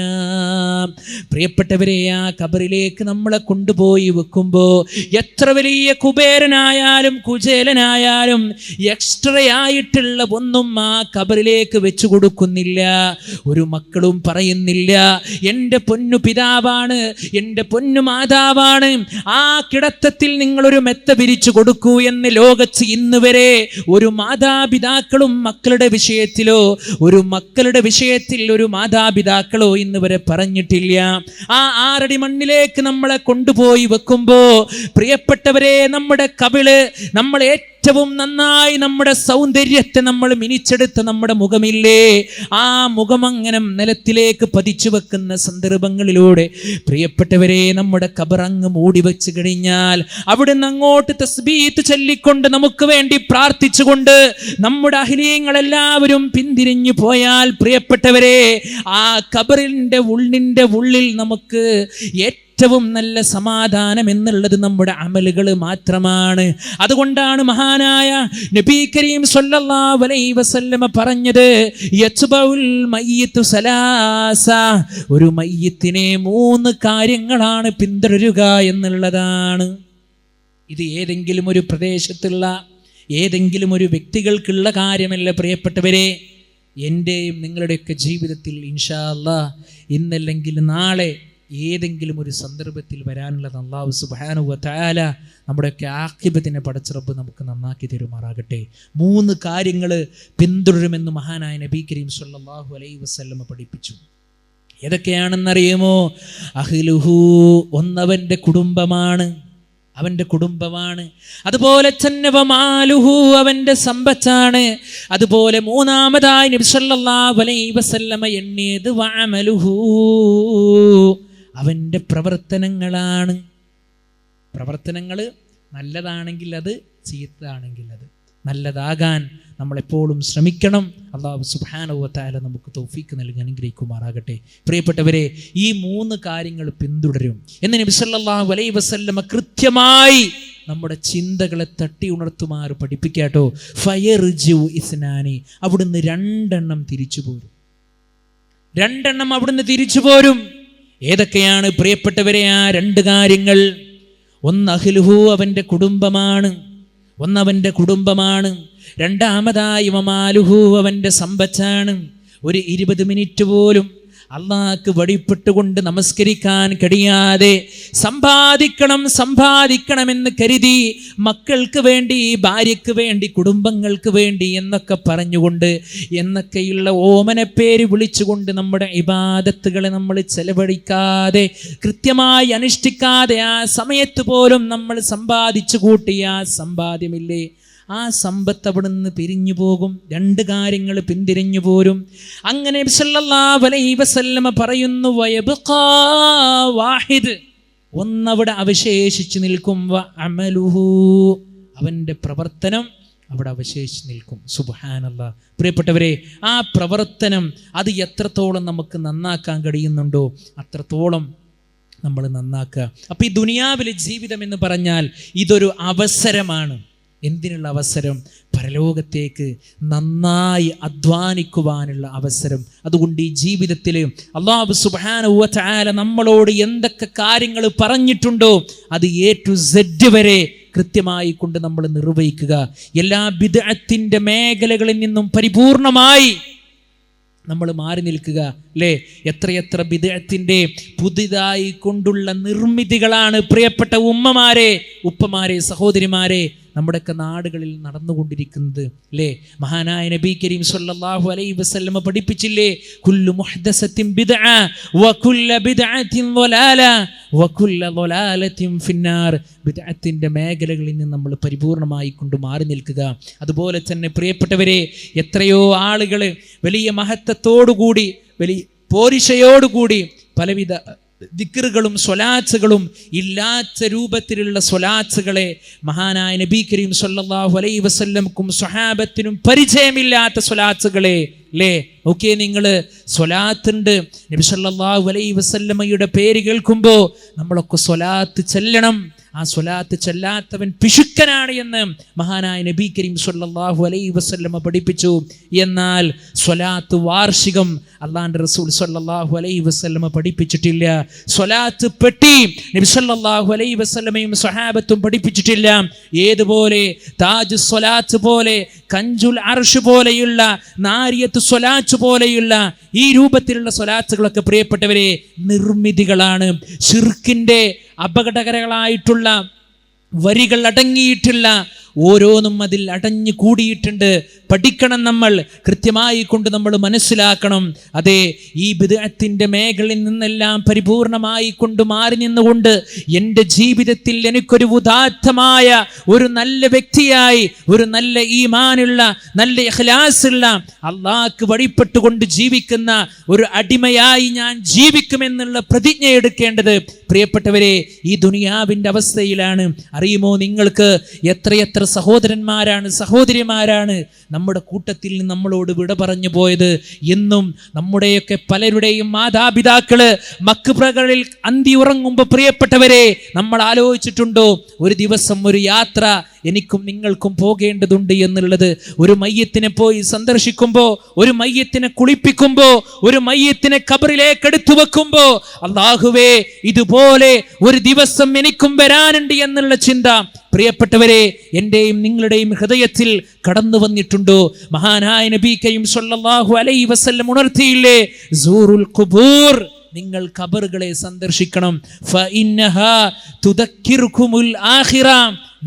പ്രിയപ്പെട്ടവരെ, ആ ഖബറിലേക്ക് നമ്മളെ കൊണ്ടുപോയി വെക്കുമ്പോൾ എത്ര വലിയ കുബേരനായാലും കുചേലനായാലും എക്സ്ട്രാ ആയിട്ടുള്ള ഒന്നും ആ ഖബറിലേക്ക് വെച്ചു കൊടുക്കുന്നില്ല. ഒരു മക്കളും പറയുന്നില്ല എൻ്റെ പൊന്നു പിതാവാണ്, എൻ്റെ പൊന്നു മാതാവാണ്, ആ കിടത്തത്തിൽ നിങ്ങളൊരു മെത്ത വിരിച്ചു കൊടുക്കൂ എന്ന് ലോകത്ത് ഇന്ന് വരെ ഒരു മാതാപിതാക്കളും മക്കളുടെ വിഷയത്തിലോ ഒരു മക്കളുടെ വിഷയത്തിൽ ഒരു മാതാപിതാക്കളോ ഇന്ന് വരെ പറഞ്ഞിട്ടില്ല. ആ 6 അടി മണ്ണിലേക്ക് നമ്മളെ കൊണ്ടുപോയി വെക്കുമ്പോ പ്രിയപ്പെട്ടവരെ, നമ്മുടെ കവിള്, നമ്മൾ ഏറ്റവും നന്നായി നമ്മുടെ സൗന്ദര്യത്തെ നമ്മൾ മിനിച്ചെടുത്ത നമ്മുടെ മുഖമില്ലേ, ആ മുഖം അങ്ങനെ നിലത്തിലേക്ക് പതിച്ചു വെക്കുന്ന സന്ദർഭങ്ങളിലൂടെ പ്രിയപ്പെട്ടവരെ, നമ്മുടെ ഖബറങ്ങ് മൂടി വെച്ച് കഴിഞ്ഞാൽ അവിടുന്ന് അങ്ങോട്ട് തസ്ബീഹ് ചൊല്ലിക്കൊണ്ട് നമുക്ക് വേണ്ടി പ്രാർത്ഥിച്ചുകൊണ്ട് നമ്മുടെ അഹ്ലിയങ്ങളെല്ലാവരും പിന്തിരിഞ്ഞു പോയാൽ പ്രിയപ്പെട്ടവരെ, ആ ഖബറിന്റെ ഉള്ളിൽ നമുക്ക് ഏറ്റവും നല്ല സമാധാനം എന്നുള്ളത് നമ്മുടെ അമലുകൾ മാത്രമാണ്. അതുകൊണ്ടാണ് മഹാനായ നബി കരീം സ്വല്ലല്ലാഹു അലൈഹി വസല്ലമ പറഞ്ഞത്, യത്ബഉൽ മയ്യിത്തു സലാസ, ഒരു മയ്യിത്തിനെ 3 കാര്യങ്ങളാണ് പിന്തുടരുക എന്നുള്ളതാണ്. ഇത് ഏതെങ്കിലും ഒരു പ്രദേശത്തുള്ള ഏതെങ്കിലും ഒരു വ്യക്തികൾക്കുള്ള കാര്യമല്ല പ്രിയപ്പെട്ടവരെ. എൻ്റെയും നിങ്ങളുടെയൊക്കെ ജീവിതത്തിൽ ഇൻഷാ അല്ലാഹ് ഇന്നല്ലെങ്കിൽ നാളെ ഏതെങ്കിലും ഒരു സന്ദർഭത്തിൽ വരാനുള്ളത് അല്ലാഹു സുബ്ഹാനഹു വ തആല നമ്മുടെയൊക്കെ ആഖിബത്തിനെ പടച്ച റബ്ബ് നമുക്ക് നന്നാക്കി തരുമാറാകട്ടെ. 3 കാര്യങ്ങൾ പിന്തുടരുമെന്ന് മഹാനായ നബി കരീം സ്വല്ലല്ലാഹു അലൈഹി വസല്ലമ പഠിപ്പിച്ചു. ഏതൊക്കെയാണെന്നറിയുമോ? അഹ്ലുഹു, ഒന്നവൻ്റെ കുടുംബമാണ്, അവൻ്റെ കുടുംബമാണ്. അതുപോലെ തന്നെ വമാലുഹു, അവൻ്റെ സമ്പത്താണ്. അതുപോലെ 3-മതായി നബി സല്ലല്ലാഹു അലൈഹി വസല്ലമ എണ്ണിയത് വഅമലുഹു, അവൻ്റെ പ്രവർത്തനങ്ങളാണ്. പ്രവർത്തനങ്ങൾ നല്ലതാണെങ്കിൽ അത്, ചീത്തയാണെങ്കിൽ അത്. നല്ലതാകാൻ നമ്മളെപ്പോഴും ശ്രമിക്കണം. അല്ലാഹു സുബ്ഹാനഹു വ തആല നമുക്ക് തൗഫീഖ് നൽകി അനുഗ്രഹിക്കുമാറാകട്ടെ. പ്രിയപ്പെട്ടവരെ, ഈ 3 കാര്യങ്ങൾ പിന്തുടരും എന്ന് നബി സല്ലല്ലാഹു അലൈഹി വസല്ലമ കൃത്യമായി നമ്മുടെ ചിന്തകളെ തട്ടി ഉണർത്തുമാറ് പഠിപ്പിക്കാട്ടോ. ഫയർജു ഇസ്നാനി, അവിടുന്ന് 2 തിരിച്ചു പോരും. 2 അവിടുന്ന് തിരിച്ചു പോരും. ഏതൊക്കെയാണ് പ്രിയപ്പെട്ടവരെ ആ 2 കാര്യങ്ങൾ? ഒന്ന് അഹ്ലുഹു, അവൻ്റെ കുടുംബമാണ്. ഒന്നവൻ്റെ കുടുംബമാണ്. 2-മതായി വമാലുഹു, അവൻ്റെ സമ്പത്താണ്. ഒരു 20 മിനിറ്റ് പോലും അള്ളാഹ്ക്ക് വഴിപ്പെട്ടുകൊണ്ട് നമസ്കരിക്കാൻ കഴിയാതെ സമ്പാദിക്കണമെന്ന് കരുതി മക്കൾക്ക് വേണ്ടി, ഭാര്യയ്ക്ക് വേണ്ടി, കുടുംബങ്ങൾക്ക് വേണ്ടി എന്നൊക്കെ പറഞ്ഞുകൊണ്ട്, എന്നൊക്കെയുള്ള ഓമനപ്പേര് വിളിച്ചുകൊണ്ട് നമ്മുടെ ഇബാദത്തുകളെ നമ്മൾ ചെലവഴിക്കാതെ, കൃത്യമായി അനുഷ്ഠിക്കാതെ, ആ സമയത്ത് പോലും നമ്മൾ സമ്പാദിച്ചു കൂട്ടിയ ആ സമ്പാദ്യമില്ലേ, ആ സമ്പത്ത് അവിടുന്ന് പിരിഞ്ഞു പോകും. 2 കാര്യങ്ങൾ പിന്തിരിഞ്ഞു പോരും. അങ്ങനെ സല്ലല്ലാഹു അലൈഹി വസല്ലമ പറയുന്നു, വയബ്ഖാ വാഹിദ്, ഒന്നവിടെ അവശേഷിച്ചു നിൽക്കും. വഅമലുഹു, അവൻ്റെ പ്രവർത്തനം അവിടെ അവശേഷിച്ച് നിൽക്കും. സുബ്ഹാനല്ലാഹ്. പ്രിയപ്പെട്ടവരെ, ആ പ്രവർത്തനം അത് എത്രത്തോളം നമുക്ക് നന്നാക്കാൻ കഴിയുന്നുണ്ടോ അത്രത്തോളം നമ്മൾ നന്നാക്കുക. അപ്പം ഈ ദുനിയാവിലെ ജീവിതം എന്ന് പറഞ്ഞാൽ ഇതൊരു അവസരമാണ്. എന്തിനുള്ള അവസരം? പരലോകത്തേക്ക് നന്നായി അധ്വാനിക്കുവാനുള്ള അവസരം. അതുകൊണ്ട് ഈ ജീവിതത്തിൽ അല്ലാഹു സുബ്ഹാനഹു വ തആല നമ്മളോട് എന്തൊക്കെ കാര്യങ്ങൾ പറഞ്ഞിട്ടുണ്ടോ അത് A to Z വരെ കൃത്യമായി കൊണ്ട് നമ്മൾ നിർവഹിക്കുക. എല്ലാ ബിദ്അത്തിന്റെ മേഖലകളിൽ നിന്നും പരിപൂർണമായി നമ്മൾ മാറി നിൽക്കുക. അല്ലേ? എത്രയെത്ര ബിദ്അത്തിന്റെ പുതിയതായി കൊണ്ടുള്ള നിർമ്മിതികളാണ് പ്രിയപ്പെട്ട ഉമ്മമാരെ, ഉപ്പമാരെ, സഹോദരിമാരെ നമ്മുടെയൊക്കെ നാടുകളിൽ നടന്നുകൊണ്ടിരിക്കുന്നത്. അല്ലേ? മഹാനായ നബി കരീം സ്വല്ലല്ലാഹു അലൈഹി വസല്ലമ പഠിപ്പിച്ചില്ലേ, കുല്ലു മുഹ്ദസത്തിൻ ബിദ്അ വകുല്ലു ബിദ്അത്തിൻ ളലാല വകുല്ലു ളലാലത്തിൻ ഫിന്നാർ. ബിദ്അത്തിന്റെ മേഖലകളിൽ നിന്ന് നമ്മൾ പരിപൂർണമായി കൊണ്ട് മാറി നിൽക്കുക. അതുപോലെ തന്നെ പ്രിയപ്പെട്ടവരെ, എത്രയോ ആളുകൾ വലിയ മഹത്വത്തോടുകൂടി വലിയ പോരിശയോടുകൂടി പലവിധ ദിക്റുകളും സ്വലാത്തുകളും ഇല്ലാത്ത രൂപത്തിലുള്ള സ്വലാത്തുകളെ മഹാനായ നബി കരീം സ്വല്ലല്ലാഹു അലൈഹി വസല്ലമക്കും സ്വഹാബത്തിനും പരിചയമില്ലാത്ത സ്വലാത്തുകളെ, അല്ലേ? നോക്കിയേ നിങ്ങൾ, സ്വലാത്തുണ്ട്. നബി സല്ലല്ലാഹു അലൈഹി വസല്ലമയുടെ പേര് കേൾക്കുമ്പോൾ നമ്മളൊക്കെ സ്വലാത്ത് ചെല്ലണം. ആ സ്വലാത്ത് ചെല്ലാത്തവൻ പിശുക്കനാണ് എന്ന് മഹാനായ നബി കരീം സ്വല്ലല്ലാഹു അലൈഹി വസല്ലമ പഠിപ്പിച്ചു. എന്നാൽ സ്വലാത്ത് വാർഷികം അല്ലാഹുവിന്റെ റസൂൽ സ്വല്ലല്ലാഹു അലൈഹി വസല്ലമ പഠിപ്പിച്ചിട്ടില്ല. സ്വലാത്ത് പെട്ടി നബി സല്ലല്ലാഹു അലൈഹി വസല്ലമയും സ്വഹാബത്തും പഠിപ്പിച്ചിട്ടില്ല. ഏതുപോലെ താജ് സ്വലാത്ത് പോലെ, കഞ്ചുൽ അർഷ് പോലെയുള്ള, നാരിയത്ത് സ്വലാത്ത് പോലെയുള്ള ഈ രൂപത്തിലുള്ള സ്വലാത്തുകളൊക്കെ പ്രിയപ്പെട്ടവരെ നിർമ്മിതികളാണ്. ശിർക്കിന്റെ അപകടകരങ്ങളായിട്ടുള്ള വരികൾ അടങ്ങിയിട്ടുള്ള ഓരോന്നും അതിൽ അടഞ്ഞു കൂടിയിട്ടുണ്ട്. പഠിക്കണം, നമ്മൾ കൃത്യമായി കൊണ്ട് നമ്മൾ മനസ്സിലാക്കണം. അതെ, ഈ ബിദ്അത്തിന്റെ മേഖലയിൽ നിന്നെല്ലാം പരിപൂർണമായി കൊണ്ട് മാറി നിന്നുകൊണ്ട് എൻ്റെ ജീവിതത്തിൽ എനിക്കൊരു ഉദാത്തമായ ഒരു നല്ല വ്യക്തിയായി, ഒരു നല്ല ഈമാനുള്ള, നല്ല ഇഖ്ലാസുള്ള, അള്ളാഹ്ക്ക് വഴിപ്പെട്ടുകൊണ്ട് ജീവിക്കുന്ന ഒരു അടിമയായി ഞാൻ ജീവിക്കുമെന്നുള്ള പ്രതിജ്ഞ എടുക്കേണ്ടത് പ്രിയപ്പെട്ടവരെ ഈ ദുനിയാവിൻ്റെ അവസ്ഥയിലാണ്. അറിയുമോ നിങ്ങൾക്ക് എത്രയെത്ര സഹോദരന്മാരാണ്, സഹോദരിമാരാണ് നമ്മുടെ കൂട്ടത്തിൽ നിന്ന് നമ്മളോട് വിട പറഞ്ഞു പോയത്. എന്നും നമ്മുടെയൊക്കെ പലരുടെയും മാതാപിതാക്കള് മക്ബറകളിൽ അന്തി ഉറങ്ങുമ്പോൾ പ്രിയപ്പെട്ടവരെ നമ്മൾ ആലോചിച്ചിട്ടുണ്ടോ, ഒരു ദിവസം ഒരു യാത്ര എനിക്കും നിങ്ങൾക്കും പോകേണ്ടതുണ്ട് എന്നുള്ളത്? ഒരു മയ്യത്തിനെ പോയി സന്ദർശിക്കുമ്പോൾ, ഒരു മയ്യത്തിനെ കുളിപ്പിക്കുമ്പോൾ, ഒരു മയ്യത്തിനെ ഖബറിലേക്ക് എടുത്തു വെക്കുമ്പോൾ, അല്ലാഹുവേ ഇതുപോലെ ഒരു ദിവസം എനിക്കും വരാനുണ്ട് എന്നുള്ള ചിന്ത പ്രിയപ്പെട്ടവരെ എൻ്റെയും നിങ്ങളുടെയും ഹൃദയത്തിൽ കടന്നു വന്നിട്ടുണ്ടോ? മഹാനായ നബി കരീം സ്വല്ലല്ലാഹു അലൈഹി വസല്ലം ഉണർത്തിയില്ലേ, സൂറുൽ ഖുബൂർ, നിങ്ങൾ ഖബറുകളെ സന്ദർശിക്കണം. ഫഇന്നഹാ തുദക്കിറുകുമുൽ ആഖിറ,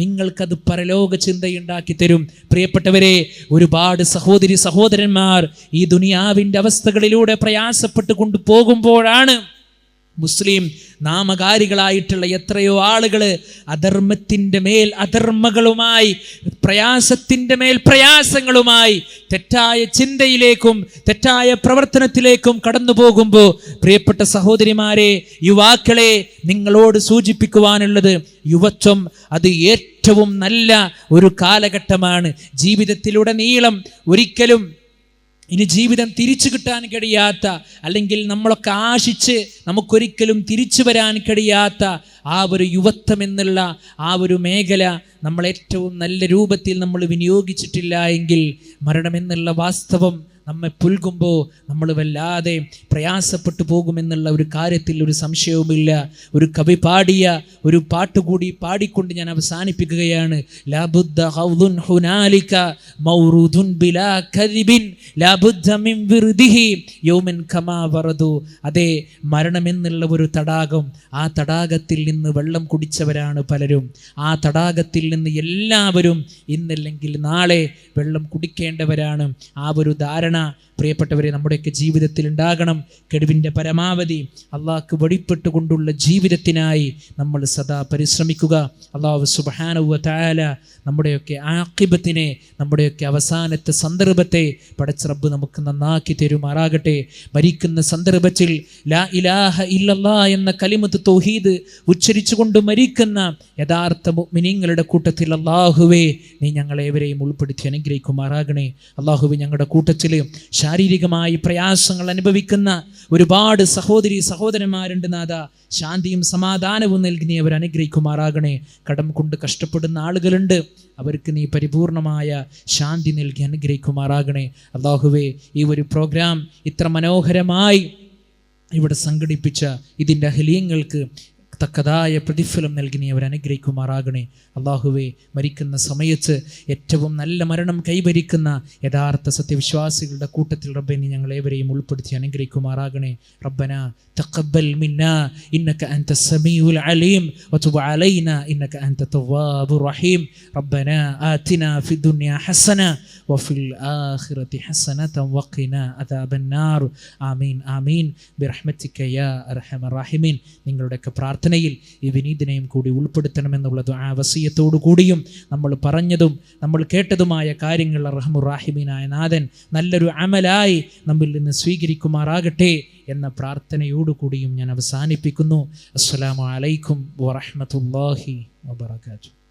നിങ്ങൾക്കത് പരലോക ചിന്തയുണ്ടാക്കി തരും. പ്രിയപ്പെട്ടവരെ, ഒരുപാട് സഹോദരി സഹോദരന്മാർ ഈ ദുനിയാവിൻ്റെ അവസ്ഥകളിലൂടെ പ്രയാസപ്പെട്ട് കൊണ്ടുപോകുമ്പോഴാണ് മുസ്ലിം നാമകാരികളായിട്ടുള്ള എത്രയോ ആളുകൾ അധർമ്മത്തിൻ്റെ മേൽ അധർമ്മങ്ങളുമായി, പ്രയാസത്തിൻ്റെ മേൽ പ്രയാസങ്ങളുമായി, തെറ്റായ ചിന്തയിലേക്കും തെറ്റായ പ്രവർത്തനത്തിലേക്കും കടന്നു പോകുമ്പോൾ പ്രിയപ്പെട്ട സഹോദരിമാരെ, യുവാക്കളെ, നിങ്ങളോട് സൂചിപ്പിക്കുവാനുള്ളത്, യുവത്വം അത് ഏറ്റവും നല്ല ഒരു കാലഘട്ടമാണ്. ജീവിതത്തിലുടനീളം ഒരിക്കലും ഇനി ജീവിതം തിരിച്ചു കിട്ടാൻ കഴിയാത്ത, അല്ലെങ്കിൽ നമ്മളൊക്കെ ആശിച്ച് നമുക്കൊരിക്കലും തിരിച്ചു വരാൻ കഴിയാത്ത ആ ഒരു യുവത്വം എന്നുള്ള ആ ഒരു മേഖല നമ്മൾ ഏറ്റവും നല്ല രൂപത്തിൽ നമ്മൾ വിനിയോഗിച്ചിട്ടില്ല എങ്കിൽ മരണമെന്നുള്ള വാസ്തവം നമ്മെ പുൽകുമ്പോൾ നമ്മൾ വല്ലാതെ പ്രയാസപ്പെട്ടു പോകുമെന്നുള്ള ഒരു കാര്യത്തിൽ ഒരു സംശയവുമില്ല. ഒരു കവി പാടിയ ഒരു പാട്ടുകൂടി പാടിക്കൊണ്ട് ഞാൻ അവസാനിപ്പിക്കുകയാണ്. ലാബുദ്ദ ഖൗദുൻ ഹുനാലിക മൗറൂദുൻ ബിലാ കദിബിൻ ലാബുദ്ദ മിൻ വിർദിഹി യൗമൻ കമാ വറദു. അതേ, മരണമെന്നുള്ള ഒരു തടാകം, ആ തടാകത്തിൽ നിന്ന് വെള്ളം കുടിച്ചവരാണ് പലരും. ആ തടാകത്തിൽ നിന്ന് എല്ലാവരും ഇന്നല്ലെങ്കിൽ നാളെ വെള്ളം കുടിക്കേണ്ടവരാണ്. ആ ഒരു ധാരണ പ്രിയപ്പെട്ടവരെ നമ്മുടെയൊക്കെ ജീവിതത്തിൽ ഉണ്ടാകണം. കഴിവിൻ്റെ പരമാവധി അള്ളാഹ്ക്ക് വഴിപ്പെട്ടുകൊണ്ടുള്ള ജീവിതത്തിനായി നമ്മൾ സദാ പരിശ്രമിക്കുക. അള്ളാഹു സുബ്ഹാനഹു വ തആല നമ്മുടെയൊക്കെ ആഖിബത്തിനെ, നമ്മുടെയൊക്കെ അവസാനത്തെ സന്ദർഭത്തെ പടച്ച റബ്ബ് നമുക്ക് നന്നാക്കി തരുമാറാകട്ടെ. മരിക്കുന്ന സന്ദർഭത്തിൽ ലാ ഇലാഹ ഇല്ലല്ലാഹ് എന്ന കലിമത്ത് തൗഹീദ് ഉച്ചരിച്ചുകൊണ്ട് മരിക്കുന്ന യഥാർത്ഥ മുഅ്മിനീങ്ങളുടെ കൂട്ടത്തിൽ അല്ലാഹുവേ നീ ഞങ്ങളേവരെയും ഉൾപ്പെടുത്തി അനുഗ്രഹിക്കുമാറാകണേ. അല്ലാഹുവേ, ഞങ്ങളുടെ കൂട്ടത്തിൽ ശാരീരികമായി പ്രയാസങ്ങൾ അനുഭവിക്കുന്ന ഒരുപാട് സഹോദരി സഹോദരന്മാരുണ്ട് നാഥ. ശാന്തിയും സമാധാനവും നൽകി നീ അവർ അനുഗ്രഹിക്കുമാറാകണേ. കടം കൊണ്ട് കഷ്ടപ്പെടുന്ന ആളുകളുണ്ട്, അവർക്ക് നീ പരിപൂർണമായ ശാന്തി നൽകി അനുഗ്രഹിക്കുമാറാകണേ. അല്ലാഹുവേ, ഈ ഒരു പ്രോഗ്രാം ഇത്ര മനോഹരമായി ഇവിടെ സംഘടിപ്പിച്ച ഇതിൻ്റെ അഹ്ലിയങ്ങൾക്ക് തക്കതായ പ്രതിഫലം നൽകി നീ അവരെ അനുഗ്രഹിക്കുമാറാകണേ. അള്ളാഹുവേ, മരിക്കുന്ന സമയത്ത് ഏറ്റവും നല്ല മരണം കൈവരിക്കുന്ന യഥാർത്ഥ സത്യവിശ്വാസികളുടെ കൂട്ടത്തിൽ റബ്ബേ നീ ഞങ്ങളേവരെയും ഉൾപ്പെടുത്തി അനുഗ്രഹിക്കുമാറാകണേ. റബ്ബന തഖബ്ബൽ മിന്നാ ഇന്നക അൻത സമീഉൽ അലീം വതുബ് അലൈനാ ഇന്നക അൻത തവ്വാബുർ റഹീം. റബ്ബന ആതിനാ ഫിദ്ദുനിയാ ഹസന വഫിൽ ആഖിറതി ഹസനതൻ വഖിനാ അദാബന്നാർ. ആമീൻ ആമീൻ ബിറഹ്മതിക യാ അർഹമർ റഹീമീൻ. നിങ്ങളുടെയൊക്കെ പ്രാർത്ഥനയിൽ ഈ വിനീതിനെയും കൂടി ഉൾപ്പെടുത്തണമെന്നുള്ള ദുആ വസിയത്തോടു കൂടിയും നമ്മൾ പറഞ്ഞതും നമ്മൾ കേട്ടതുമായ കാര്യങ്ങൾ അർഹമുർ റഹീമീനായ നാഥൻ നല്ലൊരു അമലായി നമ്മിൽ നിന്ന് സ്വീകരിക്കുമാറാകട്ടെ എന്ന പ്രാർത്ഥനയോടുകൂടിയും ഞാൻ അവസാനിപ്പിക്കുന്നു. അസ്സലാമു അലൈക്കും വറഹ്മത്തുള്ളാഹി വബറകാതുഹു.